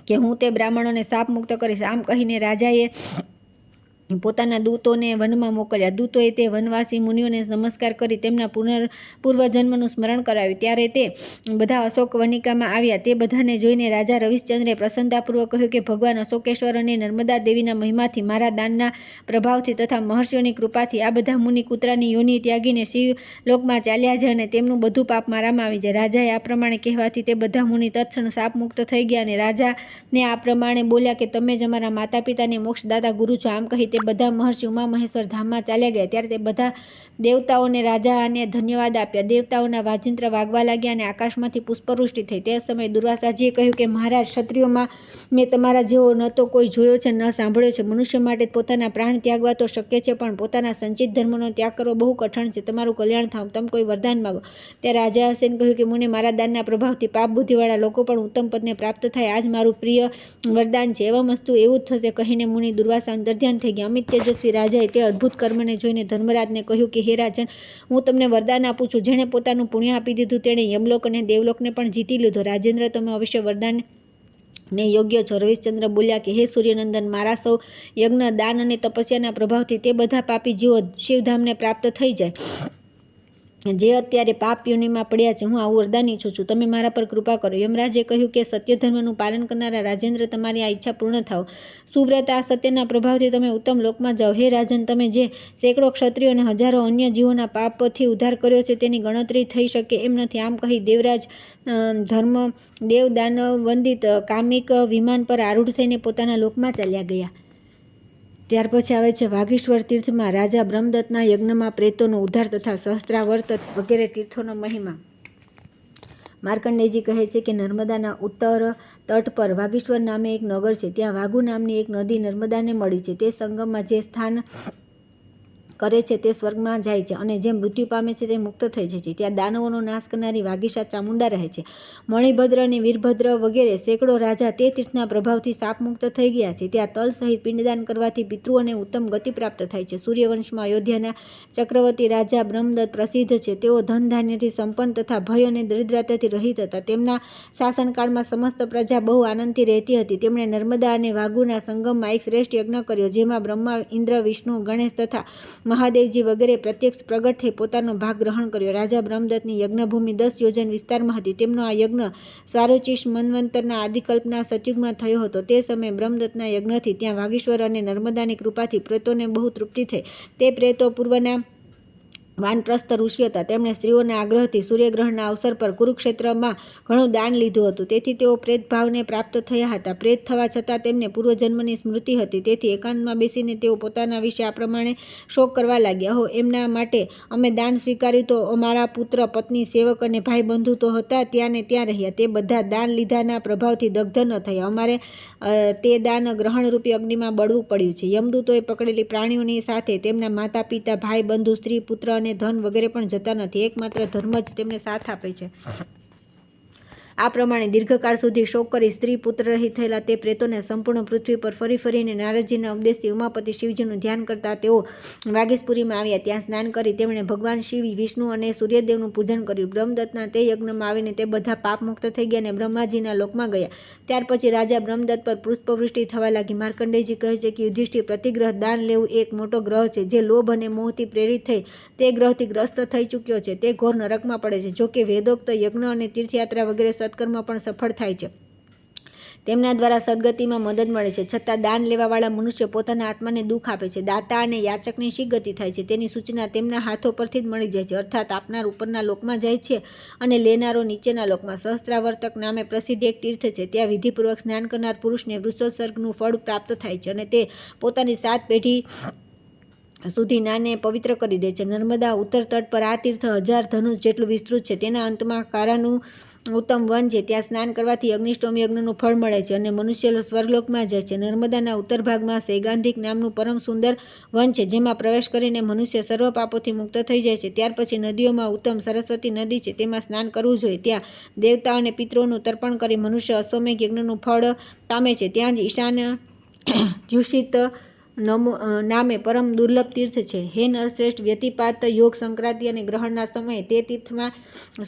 કે હું તે બ્રાહ્મણોને શાપ મુક્ત કરીશ. આમ કહીને રાજાએ પોતાના દૂતોને વનમાં મોકલ્યા. દૂતોએ તે વનવાસી મુનિઓને નમસ્કાર કરી તેમના પૂર્વજન્મનું સ્મરણ કરાવ્યું. ત્યારે તે બધા અશોક વનિકામાં આવ્યા. તે બધાને જોઈને રાજા રવિશ્ચંદ્રે પ્રસન્નતાપૂર્વક કહ્યું કે ભગવાન અશોકેશ્વર અને નર્મદા દેવીના મહિમાથી, મારા દાનના પ્રભાવથી તથા મહર્ષિઓની કૃપાથી આ બધા મુનિ કૂતરાની યોનિ ત્યાગીને શિવલોકમાં ચાલ્યા જાય અને તેમનું બધું પાપ મારામાં આવી જાય. રાજાએ આ પ્રમાણે કહેવાથી તે બધા મુનિ તત્ક્ષણ શાપ મુક્ત થઈ ગયા અને રાજાને આ પ્રમાણે બોલ્યા કે તમે જ અમારા માતા પિતાની મોક્ષદાતા ગુરુ છો. આમ કહી તે બધા મહર્ષિ ઉમા મહેશ્વર ધામમાં ચાલ્યા ગયા. ત્યારે તે બધા દેવતાઓને રાજાને ધન્યવાદ આપ્યા. દેવતાઓના વાજિંત્ર વાગવા લાગ્યા અને આકાશમાંથી પુષ્પવૃષ્ટિ થઈ. તે સમયે દુર્વાસાજીએ કહ્યું કે મહારાજ, ક્ષત્રિયોમાં મેં તમારા જેવો ન તો કોઈ જોયો છે ન સાંભળ્યો છે. મનુષ્ય માટે પોતાના પ્રાણ ત્યાગવા તો શક્ય છે, પણ પોતાના સંચિત ધર્મનો ત્યાગ કરવો બહુ કઠણ છે. તમારું કલ્યાણ થાવ. તમે કોઈ વરદાન માગો. ત્યારે રાજા હસીને કહ્યું કે મુને, મારા દાનના પ્રભાવથી પાપ બુદ્ધિવાળા લોકો પણ ઉત્તમ પદને પ્રાપ્ત થાય, આજ મારું પ્રિય વરદાન છે. એવા વસ્તુ એવું જ થશે. કહીને મુનિ દુર્વાસા અંતર્ધ્યાન થઈ ગયા. અમિત તેજસ્વી રાજાએ તે અદ્ભુત કર્મને જોઈને ધર્મરાજને કહ્યું કે હે રાજન, હું તમને વરદાન આપું છું. જેણે પોતાનું પુણ્ય આપી દીધું તેણે યમલોક અને દેવલોકને પણ જીતી લીધો. રાજેન્દ્ર, તમે અવશ્ય વરદાન ને યોગ્ય છો. રવિશ્ચંદ્ર બોલ્યા કે હે સૂર્યનંદન, મારા સૌ યજ્ઞ, દાન અને તપસ્યાના પ્રભાવથી તે બધા પાપી જીવો શિવધામને પ્રાપ્ત થઈ જાય જે અત્યારે પાપ યોનિમાં પડ્યા છે. હું આવું વરદાન ઈચ્છું છું. તમે મારા પર કૃપા કરો. યમરાજે કહ્યું કે સત્ય ધર્મનું પાલન કરનારા રાજેન્દ્ર, તમારી આ ઈચ્છા પૂર્ણ થાવ. સુવ્રત, આ સત્યના પ્રભાવથી તમે ઉત્તમ લોકમાં જાઓ. હે રાજન, તમે જે સેંકડો ક્ષત્રિયો અને હજારો અન્ય જીવોના પાપથી ઉદ્ધાર કર્યો છે તેની ગણતરી થઈ શકે એમ નથી. આમ કહી દેવરાજ ધર્મ દેવ દાનવ વંદિત કામિક વિમાન પર આરૂઢ થઈને પોતાના લોકમાં ચાલ્યા ગયા. ત્યાર પછી આવે છે વાગીશ્વર તીર્થમાં રાજા બ્રહ્મદત્તના યજ્ઞમાં પ્રેતોનો ઉદ્ધાર તથા સહસ્ત્રાવર્ત વગેરે તીર્થોનો મહિમા. માર્કંડેયજી કહે છે કે નર્મદાના ઉત્તર તટ પર વાગીશ્વર નામે એક નગર છે. ત્યાં વાગુ નામની એક નદી નર્મદાને મળી છે. તે સંગમમાં જે સ્થાન કરે છે તે સ્વર્ગમાં જાય છે અને જે મૃત્યુ પામે છે તે મુક્ત થઈ જાય છે. ત્યાં દાનવોનો નાશ કરનારી વાગીશા ચામુંડા રહે છે. મણિભદ્ર અને વીરભદ્ર વગેરે સેંકડો રાજા તે તીર્થના પ્રભાવથી શાપમુક્ત થઈ ગયા છે. ત્યાં તલ સહિત પિંડદાન કરવાથી પિતૃઓને ઉત્તમ ગતિ પ્રાપ્ત થાય છે. સૂર્યવંશમાં અયોધ્યાના ચક્રવર્તી રાજા બ્રહ્મદત્ત પ્રસિદ્ધ છે. તેઓ ધન ધાન્યથી સંપન્ન તથા ભય અને દરિદ્રતાથી રહિત હતા. તેમના શાસનકાળમાં સમસ્ત પ્રજા બહુ આનંદથી રહેતી હતી. તેમણે નર્મદા અને વાગુના સંગમમાં એક શ્રેષ્ઠ યજ્ઞ કર્યો, જેમાં બ્રહ્મા, ઇન્દ્ર, વિષ્ણુ, ગણેશ તથા મહાદેવજી વગેરે પ્રત્યક્ષ પ્રગટ થઈ પોતાનો ભાગ ગ્રહણ કર્યો. રાજા બ્રહ્મદત્તની યજ્ઞભૂમિ 10 યોજન વિસ્તારમાં હતી. તેમનો આ યજ્ઞ સ્વારોચિષ મન્વંતરના આદિકલ્પના સતયુગમાં થયો હતો. તે સમયે બ્રહ્મદત્તના યજ્ઞથી ત્યાં વાગીશ્વર અને નર્મદાની કૃપાથી પ્રેતોને બહુ તૃપ્તિ થઈ. તે પ્રેતો પૂર્વના વાનપ્રસ્થ ઋષિ હતા. તેમણે સ્ત્રીઓના આગ્રહથી સૂર્યગ્રહણના અવસર પર કુરુક્ષેત્રમાં ઘણું દાન લીધું હતું. તેથી તેઓ પ્રેત ભાવને પ્રાપ્ત થયા હતા. પ્રેત થવા છતાં તેમને પૂર્વજન્મની સ્મૃતિ હતી. તેથી એકાંતમાં બેસીને તેઓ પોતાના વિશે આ પ્રમાણે શોક કરવા લાગ્યા. અહો, એમના માટે અમે દાન સ્વીકાર્યું તો અમારા પુત્ર, પત્ની, સેવક અને ભાઈ બંધુ તો હતા ત્યાં ને ત્યાં રહ્યા. તે બધા દાન લીધાના પ્રભાવથી દગ્ધ ન થયા. અમારે તે દાન ગ્રહણરૂપી અગ્નિમાં બળવું પડ્યું છે. યમદૂતોએ પકડેલી પ્રાણીઓની સાથે તેમના માતા, પિતા, ભાઈ બંધુ, સ્ત્રી, પુત્ર અને ધન વગેરે પણ જતા નથી. એકમાત્ર ધર્મ જ તેમને સાથ આપે છે. આ પ્રમાણે દીર્ઘકાળ સુધી શોક કરી સ્ત્રી પુત્ર રહિત થયેલા તે પ્રેતોને સંપૂર્ણ પૃથ્વી પર ફરી ફરીને નારદજીના ઉપદેશથી ઉમાપતિ શિવજીનું ધ્યાન કરતા તેઓ વાગીશપુરીમાં આવ્યા. ત્યાં સ્નાન કરી તેમણે ભગવાન શિવ, વિષ્ણુ અને સૂર્યદેવનું પૂજન કર્યું. બ્રહ્મદત્તના તે યજ્ઞમાં આવીને તે બધા પાપ મુક્ત થઈ ગયા અને બ્રહ્માજીના લોકમાં ગયા. ત્યાર પછી રાજા બ્રહ્મદત્ત પર પુષ્પવૃષ્ટિ થવા લાગી. માર્કંડેયજી કહે છે કે યુધિષ્ઠિર, પ્રતિગ્રહ દાન લેવું એક મોટો ગ્રહ છે. જે લોભ અને મોહથી પ્રેરિત થઈ તે ગ્રહથી ગ્રસ્ત થઈ ચૂક્યો છે તે ઘોર નરકમાં પડે છે. જોકે વેદોક્ત યજ્ઞ અને તીર્થયાત્રા વગેરે સત્કર્મ પણ સફળ થાય છે. તેમના દ્વારા સદગતિમાં મદદ મળે છે. છતાં દાન લેવાવાળા મનુષ્ય પોતાના આત્માને દુઃખ આપે છે. દાતા અને યાચકની શી ગતિ થાય છે તેની સૂચના તેમના હાથો પરથી જ મળી જાય છે. અર્થાત આપનાર ઉપરના લોકમાં જાય છે અને લેનારો નીચેના લોકમાં. સહસ્ત્રાવર્તક નામે પ્રસિદ્ધ એક તીર્થ છે. ત્યાં વિધિપૂર્વક સ્નાન કરનાર પુરુષને વૃષોત્સર્ગનું ફળ પ્રાપ્ત થાય છે અને તે પોતાની 7 પેઢી સુધી નાને પવિત્ર કરી દે છે. નર્મદા ઉત્તર તટ પર આ તીર્થ 1000 ધનુષ જેટલું વિસ્તૃત છે. તેના અંતમાં કારાનું ઉત્તમ વન છે. ત્યાં સ્નાન કરવાથી અગ્નિષ્ટોમ યજ્ઞનું ફળ મળે છે અને મનુષ્ય સ્વર્ગલોકમાં જાય છે. નર્મદાના ઉત્તર ભાગમાં સૈગાંધિક નામનું પરમ સુંદર વન છે, જેમાં પ્રવેશ કરીને મનુષ્ય સર્વ પાપોથી મુક્ત થઈ જાય છે. ત્યાર પછી નદીઓમાં ઉત્તમ સરસ્વતી નદી છે, તેમાં સ્નાન કરવું જોઈએ. ત્યાં દેવતા અને પિતૃઓનું તર્પણ કરી મનુષ્ય અશ્વમેઘ યજ્ઞનું ફળ પામે છે. ત્યાં જ ઈશાન દ્યુષિત નામે પરમ દુર્લભ તીર્થ છે. હે નરશ્રેષ્ઠ, વ્યતિપાત, યોગ, સંક્રાંતિ અને ગ્રહણના સમયે તે તીર્થમાં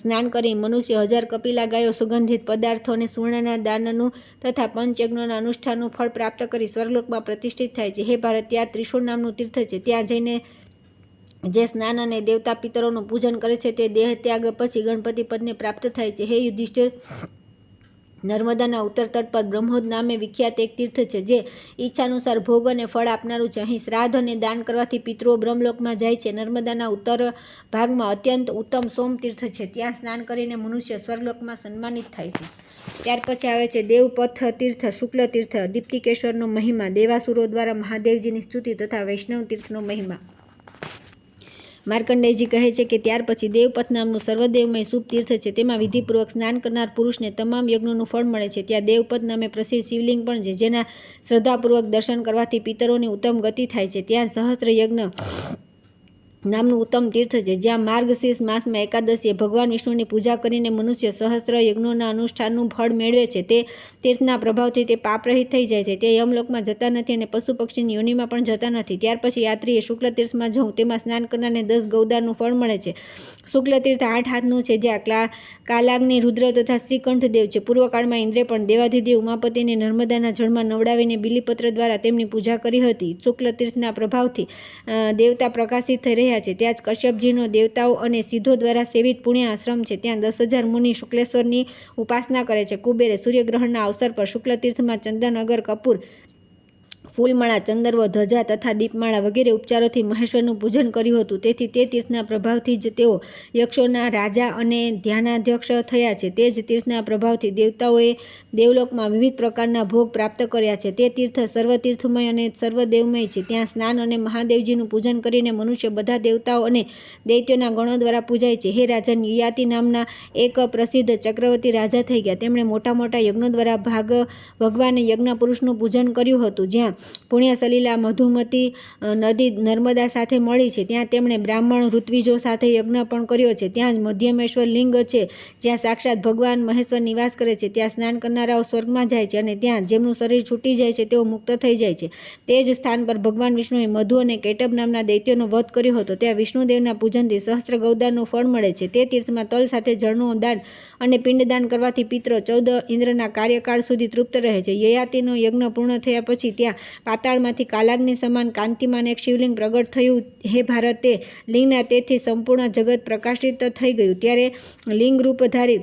સ્નાન કરી મનુષ્ય 1000 કપિલા ગાયો, સુગંધિત પદાર્થો અને સુવર્ણના દાનનું તથા પંચયજ્ઞોના અનુષ્ઠાનનું ફળ પ્રાપ્ત કરી સ્વર્ગલોકમાં પ્રતિષ્ઠિત થાય છે. હે ભારત, ત્યાં ત્રિશૂળ નામનું તીર્થ છે. ત્યાં જઈને જે સ્નાન અને દેવતા પિતરોનું પૂજન કરે છે તે દેહ ત્યાગ પછી ગણપતિ પદને પ્રાપ્ત થાય છે. હે યુધિષ્ઠિર, નર્મદાના ઉત્તર તટ પર બ્રહ્મોદ નામે વિખ્યાત એક તીર્થ છે, જે ઈચ્છાનુસાર ભોગ અને ફળ આપનારું છે. અહીં શ્રાદ્ધ અને દાન કરવાથી પિતૃઓ બ્રહ્મલોકમાં જાય છે. નર્મદાના ઉત્તર ભાગમાં અત્યંત ઉત્તમ સોમ તીર્થ છે. ત્યાં સ્નાન કરીને મનુષ્ય સ્વર્ગલોકમાં સન્માનિત થાય છે. ત્યાર પછી આવે છે દેવપથ તીર્થ, શુક્લ તીર્થ, દીપ્તિકેશ્વરનો મહિમા, દેવાસુરો દ્વારા મહાદેવજીની સ્તુતિ તથા વૈષ્ણવ તીર્થનો મહિમા. માર્કંડેયજી કહે છે કે ત્યાર પછી દેવપથ નામનું સર્વદેવમય શુભ તીર્થ છે. તેમાં વિધિપૂર્વક સ્નાન કરનાર પુરુષને તમામ યજ્ઞોનું ફળ મળે છે. ત્યાં દેવપથ નામે પ્રસિદ્ધ શિવલિંગ પણ છે, જેના શ્રદ્ધાપૂર્વક દર્શન કરવાથી પિતરોની ઉત્તમ ગતિ થાય છે. ત્યાં સહસ્ત્ર યજ્ઞ નામનું ઉત્તમ તીર્થ છે, જ્યાં માર્ગશીર્ષ માસમાં એકાદશીએ ભગવાન વિષ્ણુની પૂજા કરીને મનુષ્ય સહસ્ત્ર યજ્ઞોના અનુષ્ઠાનનું ફળ મેળવે છે. તે તીર્થના પ્રભાવથી તે પાપરહિત થઈ જાય છે. તે યમલોકમાં જતા નથી અને પશુ પક્ષીની યોનિમાં પણ જતા નથી. ત્યાર પછી યાત્રીએ શુક્લ તીર્થમાં જવું, તેમાં સ્નાન કરનારને 10 ગૌદાનનું ફળ મળે છે. શુક્લ તીર્થ 8 હાથનું છે, જ્યાં કાલાગ્નિ, રુદ્ર તથા શ્રીકંઠદેવ છે. પૂર્વકાળમાં ઇન્દ્રે પણ દેવાધિદેવ ઉમાપતિને નર્મદાના જળમાં નવડાવીને બિલીપત્ર દ્વારા તેમની પૂજા કરી હતી. શુક્લ તીર્થના પ્રભાવથી દેવતા પ્રકાશિત થઈ રહ્યા છે. ત્યાં જ કશ્યપજીનો દેવતાઓ અને સિદ્ધો દ્વારા સેવિત પુણ્ય આશ્રમ છે. ત્યાં 10,000 મુનિ શુક્લેશ્વરની ઉપાસના કરે છે. કુબેરે સૂર્યગ્રહણના અવસર પર શુક્લ તીર્થમાં ચંદન, અગર, કપૂર, ફૂલમાળા, ચંદરવો, ધજા તથા દીપમાળા વગેરે ઉપચારોથી મહેશ્વરનું પૂજન કર્યું હતું. તેથી તે તીર્થના પ્રભાવથી જ તેઓ યક્ષોના રાજા અને ધ્યાનાધ્યક્ષ થયા છે. તે જ તીર્થના પ્રભાવથી દેવતાઓએ દેવલોકમાં વિવિધ પ્રકારના ભોગ પ્રાપ્ત કર્યા છે. તે તીર્થ સર્વતીર્થમય અને સર્વદેવમય છે. ત્યાં સ્નાન અને મહાદેવજીનું પૂજન કરીને મનુષ્ય બધા દેવતાઓ અને દૈત્યોના ગણો દ્વારા પૂજાય છે. હે રાજન, યયાતિ નામના એક પ્રસિદ્ધ ચક્રવર્તી રાજા થઈ ગયા. તેમણે મોટા મોટા યજ્ઞો દ્વારા ભગવાન યજ્ઞ પુરુષનું પૂજન કર્યું હતું. જ્યાં પુણ્ય સલિલા મધુમતી નદી નર્મદા સાથે મળી છે, ત્યાં તેમણે બ્રાહ્મણ ઋત્વિજો સાથે યજ્ઞ પણ કર્યો છે. ત્યાં જ મધ્યમેશ્વર લિંગ છે, જ્યાં સાક્ષાત ભગવાન મહેશ્વર નિવાસ કરે છે. ત્યાં સ્નાન કરનારાઓ સ્વર્ગમાં જાય છે, અને ત્યાં જેમનું શરીર છૂટી જાય છે તેઓ મુક્ત થઈ જાય છે. તે જ સ્થાન પર ભગવાન વિષ્ણુએ મધુ અને કૈટબ નામના દૈત્યોનો વધ કર્યો હતો. ત્યાં વિષ્ણુદેવના પૂજનથી સહસ્ત્ર ગૌદાનનું ફળ મળે છે. તે તીર્થમાં તલ સાથે જળનું દાન અને પિંડદાન કરવાથી પિતરો 14 ઇન્દ્રના કાર્યકાળ સુધી તૃપ્ત રહે છે. યયાતિનો યજ્ઞ પૂર્ણ થયા પછી ત્યાં પાતાળમાંથી કાલાગ્નિ સમાન કાંતિમાન એક શિવલિંગ પ્રગટ થયું. હે ભારત, તે લિંગના તેજથી સંપૂર્ણ જગત પ્રકાશિત થઈ ગયું. ત્યારે લિંગ રૂપધારી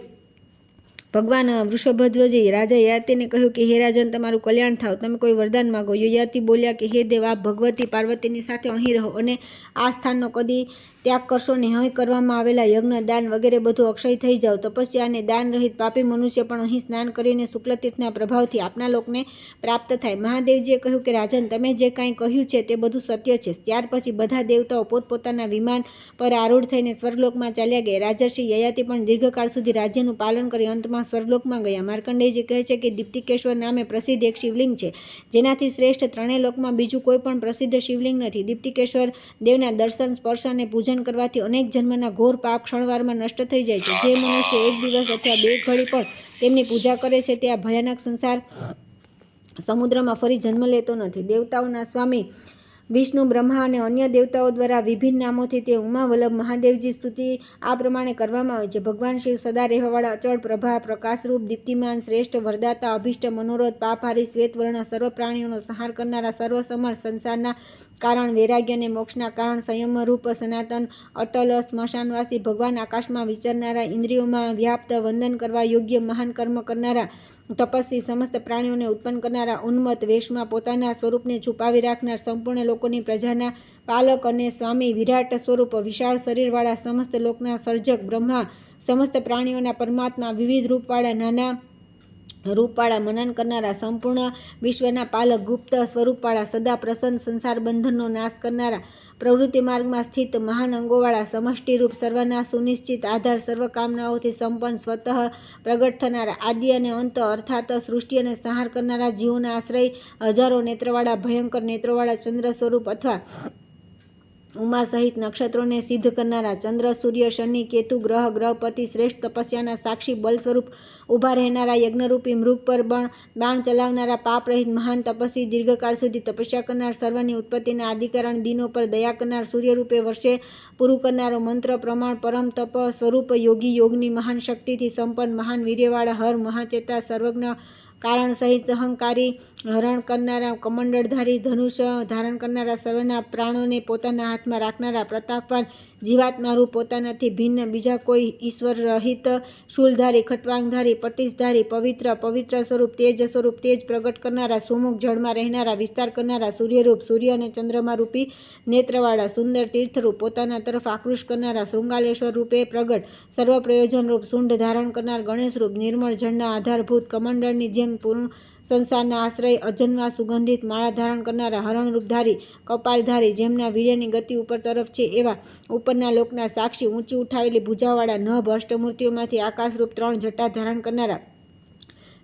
ભગવાન વૃષભધ્વજે રાજા યયાતિને કહ્યું કે હે રાજન, તમારું કલ્યાણ થાવ, તમે કોઈ વરદાન માગો. યયાતિ બોલ્યા કે હે દેવ, આપ ભગવતી પાર્વતીની સાથે અહીં રહો અને આ સ્થાનનો કદી ત્યાગ કરશો ને. અહીં કરવામાં આવેલા યજ્ઞ, દાન વગેરે બધું અક્ષય થઈ જાવ. તપસ્યા અને દાન રહિત પાપી મનુષ્ય પણ અહીં સ્નાન કરીને શુક્લતીર્થના પ્રભાવથી આપના લોકને પ્રાપ્ત થાય. મહાદેવજીએ કહ્યું કે રાજન, તમે જે કાંઈ કહ્યું છે તે બધું સત્ય છે. ત્યાર પછી બધા દેવતાઓ પોતપોતાના વિમાન પર આરૂઢ થઈને સ્વર્ગલોકમાં ચાલ્યા ગયા. રાજર્ષિ યયાતિ પણ દીર્ઘકાળ સુધી રાજ્યનું પાલન કરી અંતમાં સ્વર્ગલોકમાં ગયા. માર્કંડેયજી કહે છે કે દીપ્તિકેશ્વર નામે પ્રસિદ્ધ એક શિવલિંગ છે, જેનાથી શ્રેષ્ઠ ત્રણેય લોકમાં બીજું કોઈ પણ પ્રસિદ્ધ શિવલિંગ નથી. દીપ્તિકેશ્વર દેવના દર્શન, સ્પર્શ અને પૂજન કરવાથી અનેક જન્મના ઘોર પાપ ક્ષણવારમાં નષ્ટ થઈ જાય છે. જે મનુષ્ય એક દિવસ અથવા 2 ઘડી પણ તેમની પૂજા કરે છે તે આ ભયાનક સંસાર સમુદ્રમાં ફરી જન્મ લેતો નથી. દેવતાઓના સ્વામી વિષ્ણુ, બ્રહ્મા અને અન્ય દેવતાઓ દ્વારા વિભિન્ન નામોથી તે ઉમાવલ્લભ મહાદેવજી સ્તુતિ આ પ્રમાણે કરવામાં આવે છે. ભગવાન શિવ સદા રહેવાવાળા, અચળ પ્રભા, પ્રકાશરૂપ, દીપ્તિમાન, શ્રેષ્ઠ, વરદાતા, અભિષ્ટ, મનોરથ, પાપહારી, શ્વેતવર્ણ, સર્વ પ્રાણીઓનો સંહાર કરનારા, સર્વસમર, સંસારના કારણ, વૈરાગ્ય અને મોક્ષના કારણ, સંયમરૂપ, સનાતન, અટલ, સ્મશાનવાસી, ભગવાન આકાશમાં વિચરનારા, ઇન્દ્રિયોમાં વ્યાપ્ત, વંદન કરવા યોગ્ય, મહાન કર્મ કરનારા, તપસ્વી, સમસ્ત પ્રાણીઓને ઉત્પન્ન કરનારા, ઉન્મત્ત વેશમાં પોતાના સ્વરૂપને છુપાવી રાખનાર, સંપૂર્ણ લોકોની પ્રજાના પાલક અને સ્વામી, વિરાટ સ્વરૂપ, વિશાળ શરીરવાળા, સમસ્ત લોકના સર્જક, બ્રહ્મા, સમસ્ત પ્રાણીઓના પરમાત્મા, વિવિધ રૂપવાળા, નાના રૂપવાળા, મનન કરનારા, સંપૂર્ણ વિશ્વના પાલક, ગુપ્ત સ્વરૂપવાળા, સદા પ્રસન્ન, સંસાર બંધનનો નાશ કરનારા, પ્રવૃત્તિ માર્ગમાં સ્થિત, મહાન અંગોવાળા, સમષ્ટિરૂપ, સર્વના સુનિશ્ચિત આધાર, સર્વ કામનાઓથી સંપન્ન, સ્વતઃ પ્રગટ થનારા, આદિ અને અંત અર્થાત સૃષ્ટિ અને સંહાર કરનારા, જીવોના આશ્રય, હજારો નેત્રવાળા, ભયંકર નેત્રોવાળા, ચંદ્ર સ્વરૂપ અથવા ઉમા સહિત નક્ષત્રોને સિદ્ધ કરનારા, ચંદ્ર, સૂર્ય, શનિ, કેતુ, ગ્રહ, ગ્રહપતિ, શ્રેષ્ઠ તપસ્યાના સાક્ષી, બલ સ્વરૂપ ઊભા રહેનારા, યજ્ઞરૂપી મૃગ પર બાણ ચલાવનારા, પાપ રહિત મહાન તપસ્વી, દીર્ઘકાળ સુધી તપસ્યા કરનાર, સર્વની ઉત્પત્તિના આદિકારણ, દિનો પર દયા કરનાર, સૂર્યરૂપે વર્ષે પૂરું કરનારો, મંત્ર પ્રમાણ પરમ તપ સ્વરૂપ યોગી, યોગની મહાન શક્તિથી સંપન્ન, મહાન વીર્યવાળા, હર, મહાચેતા, સર્વજ્ઞ, કારણ સહિત અહંકારી, હરણ કરનારા, કમંડળધારી, ધનુષ ધારણ કરનારા, સર્વના પ્રાણોને પોતાના હાથમાં રાખનારા, પ્રતાપવાન, જીવાત્મારૂપ, પોતાનાથી ભિન્ન બીજા કોઈ ઈશ્વર રહિત, શૂલધારી, ખટ્વાંગધારી, પટીસધારી, પવિત્ર સ્વરૂપ, તેજ સ્વરૂપ, તેજ પ્રગટ કરનારા, સુમુખ, જળમાં રહેનારા, વિસ્તાર કરનારા, સૂર્યરૂપ, સૂર્ય અને ચંદ્રમા રૂપી નેત્રવાળા, સુંદર તીર્થરૂપ, પોતાના તરફ આકૃષ્ટ કરનારા, શૃંગાલેશ્વર રૂપે પ્રગટ, સર્વ પ્રયોજનરૂપ, શુંઢ ધારણ કરનાર, ગણેશરૂપ, નિર્મળ જળના આધારભૂત, કમંડળની જેમ પૂર્ણ સંસારના આશ્રય, અજન્મા સુગંધિત માળા ધારણ કરનારા, હરણરૂપધારી, કપાલધારી, જેમના વીર્યની ગતિ ઉપર તરફ છે એવા, ઉપરના લોકના સાક્ષી, ઊંચી ઉઠાવેલી ભુજાવાળા, નભ, અષ્ટમૂર્તિઓમાંથી આકાશરૂપ 3 જટા ધારણ કરનારા,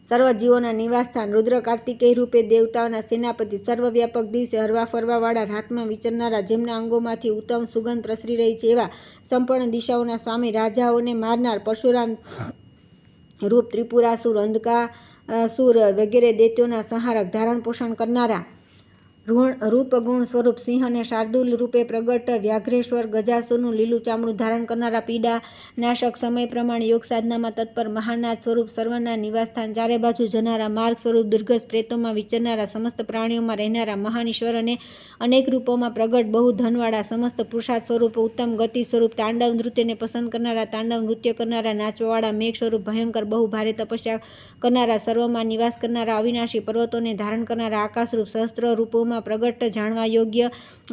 સર્વ જીવોના નિવાસસ્થાન, રુદ્ર કાર્તિકેય રૂપે દેવતાઓના સેનાપતિ, સર્વવ્યાપક, દિવસે હરવા ફરવાવાળા, રાતમાં વિચરનારા, જેમના અંગોમાંથી ઉત્તમ સુગંધ પ્રસરી રહી છે એવા, સંપૂર્ણ દિશાઓના સ્વામી, રાજાઓને મારનાર, પરશુરામ રૂપ, ત્રિપુરાસુર, અંધકાસુર વગેરે દૈત્યોના સંહારક, ધારણ પોષણ કરનારા, રૂપ ગુણ સ્વરૂપ સિંહ અને શાર્દુલ રૂપે પ્રગટ વ્યાઘ્રેશ્વર ગજાસુરનું લીલું ચામડું ધારણ કરનારા પીડા નાશક સમય પ્રમાણે યોગ સાધનામાં તત્પર મહાનાથ સ્વરૂપ સર્વના નિવાસસ્થાન ચારે બાજુ જનારા માર્ગ સ્વરૂપ દીર્ઘ પ્રેતોમાં વિચરનારા સમસ્ત પ્રાણીઓમાં રહેનારા મહાન ઈશ્વર અને અનેક રૂપોમાં પ્રગટ બહુ ધનવાળા સમસ્ત પુરુષાર્થ સ્વરૂપ ઉત્તમ ગતિ સ્વરૂપ તાંડવ નૃત્યને પસંદ કરનારા તાંડવ નૃત્ય કરનારા નાચવાવાળા મેઘ સ્વરૂપ ભયંકર બહુ ભારે તપસ્યા કરનારા સર્વમાં નિવાસ કરનારા અવિનાશી પર્વતોને ધારણ કરનારા આકાશરૂપ સહસ્ત્ર રૂપોમાં પ્રગટ જાણવા યોગ્ય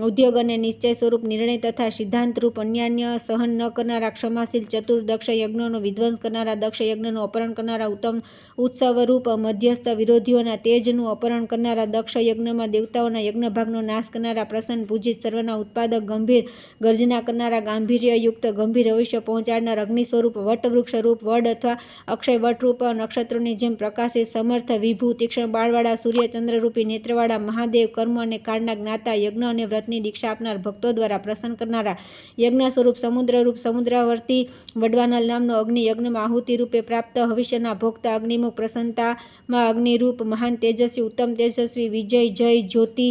ઉદ્યોગ અને નિશ્ચય સ્વરૂપ નિર્ણય તથા સિદ્ધાંત રૂપ અન્યાન્ય સહન ન કરનારા ક્ષમાશીલ ચતુર દક્ષ યજ્ઞનો વિધ્વંસ કરનારા દક્ષ યજ્ઞનું અપહરણ કરનારા ઉત્તમ ઉત્સવ રૂપ મધ્યસ્થ વિરોધીઓના તેજનું અપહરણ કરનારા દક્ષ યજ્ઞમાં દેવતાઓના યજ્ઞભાગનો નાશ કરનારા પ્રસન્ન પૂજિત સર્વના ઉત્પાદક ગંભીર ગર્જના કરનારા ગાંભીર્યયુક્ત ગંભીર ભવિષ્ય પહોંચાડનાર અગ્નિ સ્વરૂપ વટવૃક્ષ રૂપ વડ અથવા અક્ષય વટરૂપ નક્ષત્રોની જેમ પ્રકાશિત સમર્થ વિભુ તીક્ષ્ણ બાળવાળા સૂર્યચંદ્ર રૂપી નેત્રવાળા મહાદેવ કર્મ અને કાળના જ્ઞાતા યજ્ઞ અને વ્રતની દીક્ષા આપનાર ભક્તો દ્વારા પ્રસન્ન કરનારા યજ્ઞ સ્વરૂપ સમુદ્ર રૂપ સમુદ્રાવર્તી વડવાનલ નામનો અગ્નિ યજ્ઞમાં આહુતિ રૂપે પ્રાપ્ત હવિષ્યના ભોગતા અગ્નિમુખ પ્રસન્નતામાં અગ્નિરૂપ મહાન તેજસ્વી ઉત્તમ તેજસ્વી વિજય જય જ્યોતિ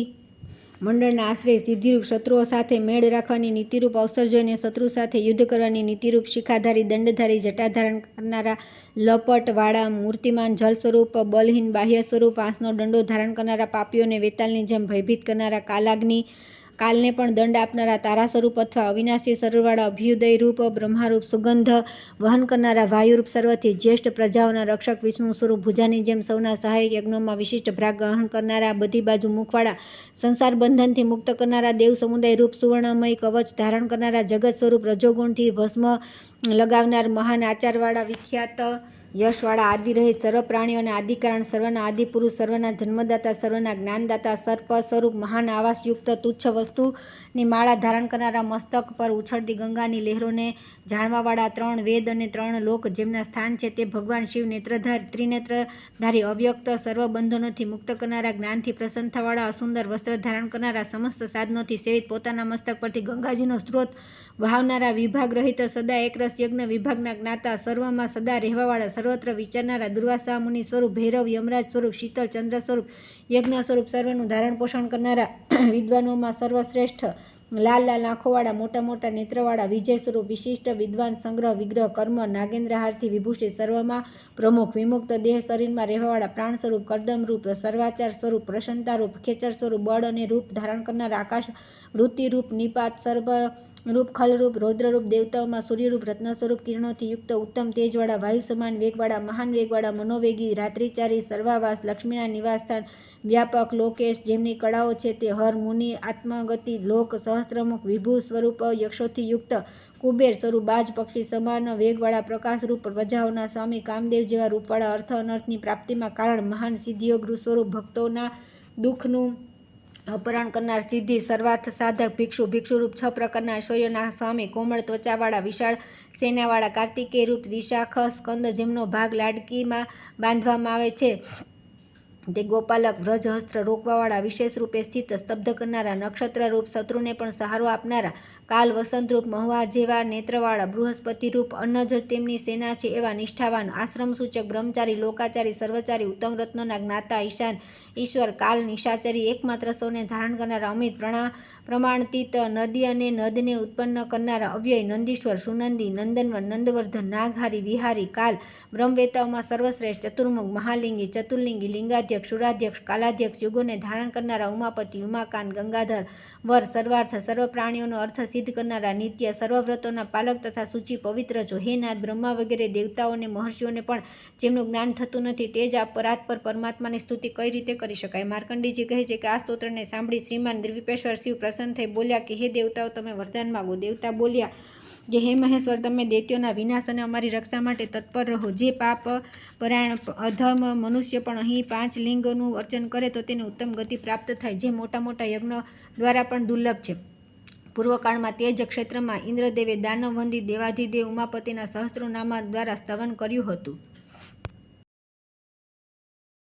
મંડળના આશ્રય સિદ્ધિરૂપ શત્રુઓ સાથે મેળ રાખવાની નીતિરૂપ અવસર જોઈને શત્રુ સાથે યુદ્ધ કરવાની નીતિરૂપ શિખાધારી દંડધારી જટાધારણ કરનારા લપટવાળા મૂર્તિમાન જલ સ્વરૂપ બલહીન બાહ્ય સ્વરૂપ આંસનો દંડો ધારણ કરનારા પાપીઓને વેતાલની જેમ ભયભીત કરનારા કાલાગ્નિ કાલને પણ દંડ આપનારા તારા સ્વરૂપ અથવા અવિનાશી શરીરવાળા અભ્યુદય રૂપ બ્રહ્મારૂપ સુગંધ વહન કરનારા વાયુરૂપ સર્વથી જ્યેષ્ઠ પ્રજાઓના રક્ષક વિષ્ણુ સ્વરૂપ ભુજાની જેમ સૌના સહાયક યજ્ઞોમાં વિશિષ્ટ ભાગ ગ્રહણ કરનારા બધી બાજુ મુખવાળા સંસાર બંધનથી મુક્ત કરનારા દેવ સમુદાય રૂપ સુવર્ણમય કવચ ધારણ કરનારા જગત સ્વરૂપ રજોગુણથી ભસ્મ લગાવનાર મહાન આચારવાળા વિખ્યાત યશવાળા આદિ રહિત સર્વ પ્રાણીઓ અને આદિકારણ સર્વના આદિ પુરુષ સર્વના જન્મદાતા સર્વના જ્ઞાનદાતા સર્પ સ્વરૂપ મહાન આવાસયુક્ત તુચ્છ વસ્તુની માળા ધારણ કરનારા મસ્તક પર ઉછળતી ગંગાની લહેરોને જાણવાવાળા 3 વેદ અને 3 લોક જેમના સ્થાન છે તે ભગવાન શિવ ત્રિનેત્રધારી અવ્યક્ત સર્વ બંધનોથી મુક્ત કરનારા જ્ઞાનથી પ્રસન્ન થવાળા અસુંદર વસ્ત્ર ધારણ કરનારા સમસ્ત સાધનોથી સેવિત પોતાના મસ્તક પરથી ગંગાજીનો સ્ત્રોત વહાવનારા વિભાગ રહિત સદા એકરસ યજ્ઞ વિભાગના જ્ઞાતા સર્વમાં સદા રહેવાવાળા સર્વત્ર વિચારનારા દુર્વાસા મુનિ સ્વરૂપ ભૈરવ યમરાજ સ્વરૂપ શીતળ ચંદ્ર સ્વરૂપ યજ્ઞ સ્વરૂપ સર્વનું ધારણ પોષણ કરનારા વિદ્વાનોમાં સર્વશ્રેષ્ઠ લાલ લાલ આંખોવાળા મોટા મોટા નેત્રવાળા વિજય સ્વરૂપ વિશિષ્ટ વિદ્વાન સંગ્રહ વિગ્રહ કર્મ નાગેન્દ્રહારથી વિભૂષિત સર્વમાં પ્રમુખ વિમુક્ત દેહ શરીરમાં રહેવાવાળા પ્રાણ સ્વરૂપ કર્દમ રૂપ સર્વાચાર સ્વરૂપ પ્રસન્નતા રૂપ ખેચર સ્વરૂપ બળ અને રૂપ ધારણ કરનારા આકાશ વૃત્તિ રૂપ નિપાત સર્વ રૂપ ખલરૂપ રૌદ્રરૂપ દેવતાઓમાં સૂર્યરૂપ રત્ન સ્વરૂપ કિરણોથી યુક્ત ઉત્તમ તેજવાળા વાયુ સમાન વેગવાળા મહાન વેગવાળા મનોવેગી રાત્રિચારી સર્વાવાસ લક્ષ્મીના નિવાસસ્થાન વ્યાપક લોકેશ જેમની કળાઓ છે તે હર મુનિ આત્મગતિ લોક સહસ્ત્રમુખ વિભુ સ્વરૂપ યક્ષોથી યુક્ત કુબેર સ્વરૂપ બાજ પક્ષી સમાન વેગવાળા પ્રકાશરૂપ પ્રજાઓના સ્વામી કામદેવ જેવા રૂપવાળા અર્થ અનર્થની પ્રાપ્તિમાં કારણ મહાન સિદ્ધિયોગૃહ સ્વરૂપ ભક્તોના દુઃખનું અપહરણ કરનાર સિદ્ધિ સર્વાર્થ સાધક ભિક્ષુ ભિક્ષુરૂપ 6 પ્રકારના ઐશ્વર્યોના સ્વામી કોમળ ત્વચાવાળા વિશાળ સેનાવાળા કાર્તિકેય રૂપ વિશાખ સ્કંદ જેમનો ભાગ લાડકીમાં બાંધવામાં આવે છે તે ગોપાલક વ્રજહસ્ત્ર રોકવાવાળા વિશેષ રૂપે સ્થિત સ્તબ્ધ કરનારા નક્ષત્ર રૂપ શત્રુને પણ સહારો આપનારા કાલ વસંત રૂપ મહુવા જેવા નેત્રવાળા બૃહસ્પતિ રૂપ અન્નજ તેમની સેના છે એવા નિષ્ઠાવાન આશ્રમ સૂચક બ્રહ્મચારી લોકાચારી સર્વચારી ઉત્તમ રત્નોના જ્ઞાતા ઈશાન ઈશ્વર કાલ નિશાચરી એકમાત્ર સૌને ધારણ કરનારા અમિત પ્રમાણતીત નદી અને નદને ઉત્પન્ન કરનારા અવ્યય નંદીશ્વર સુનંદી નંદનવન નંદવર્ધન નાગહારી વિહારી કાલ બ્રહ્મવેતાઓમાં સર્વશ્રેષ્ઠ ચતુર્મુખ મહાલિંગી ચતુર્લિંગી લિંગાધ્યક્ષ સુરાધ્યક્ષ કાલાધ્યક્ષ યુગોને ધારણ કરનારા ઉમાપતિ ઉમાકાંત ગંગાધર વર સર્વાર્થ સર્વ પ્રાણીઓનો અર્થ સિદ્ધ કરનારા નિત્ય સર્વવ્રતોના પાલક તથા સૂચિ પવિત્ર જો હે નાથ બ્રહ્મા વગેરે દેવતાઓને મહર્ષિઓને પણ જેમનું જ્ઞાન થતું નથી તે જ આ પરાત્પર પરમાત્માની સ્તુતિ કઈ રીતે કરી શકાય. માર્કંડેયજી કહે છે કે આ સ્તોત્રને સાંભળી શ્રીમાન નિર્વિપેશ્વર શિવ પ્રસન્ન થઈ બોલ્યા કે હે દેવતાઓ તમે વરદાન માગો. દેવતા બોલ્યા કે હે મહેશ્વર તમે દૈત્યોના વિનાશ અને અમારી રક્ષા માટે તત્પર રહો. જે પાપ પરાયણ અધમ મનુષ્ય પણ અહીં 5 લિંગનું અર્ચન કરે તો તેને ઉત્તમ ગતિ પ્રાપ્ત થાય જે મોટા મોટા યજ્ઞ દ્વારા પણ દુર્લભ છે. પૂર્વકાળમાં તે જ ક્ષેત્રમાં ઇન્દ્રદેવે દાનવવંદી દેવાધિદેવ ઉમાપતિના સહસ્ત્રનામા દ્વારા સ્તવન કર્યું હતું.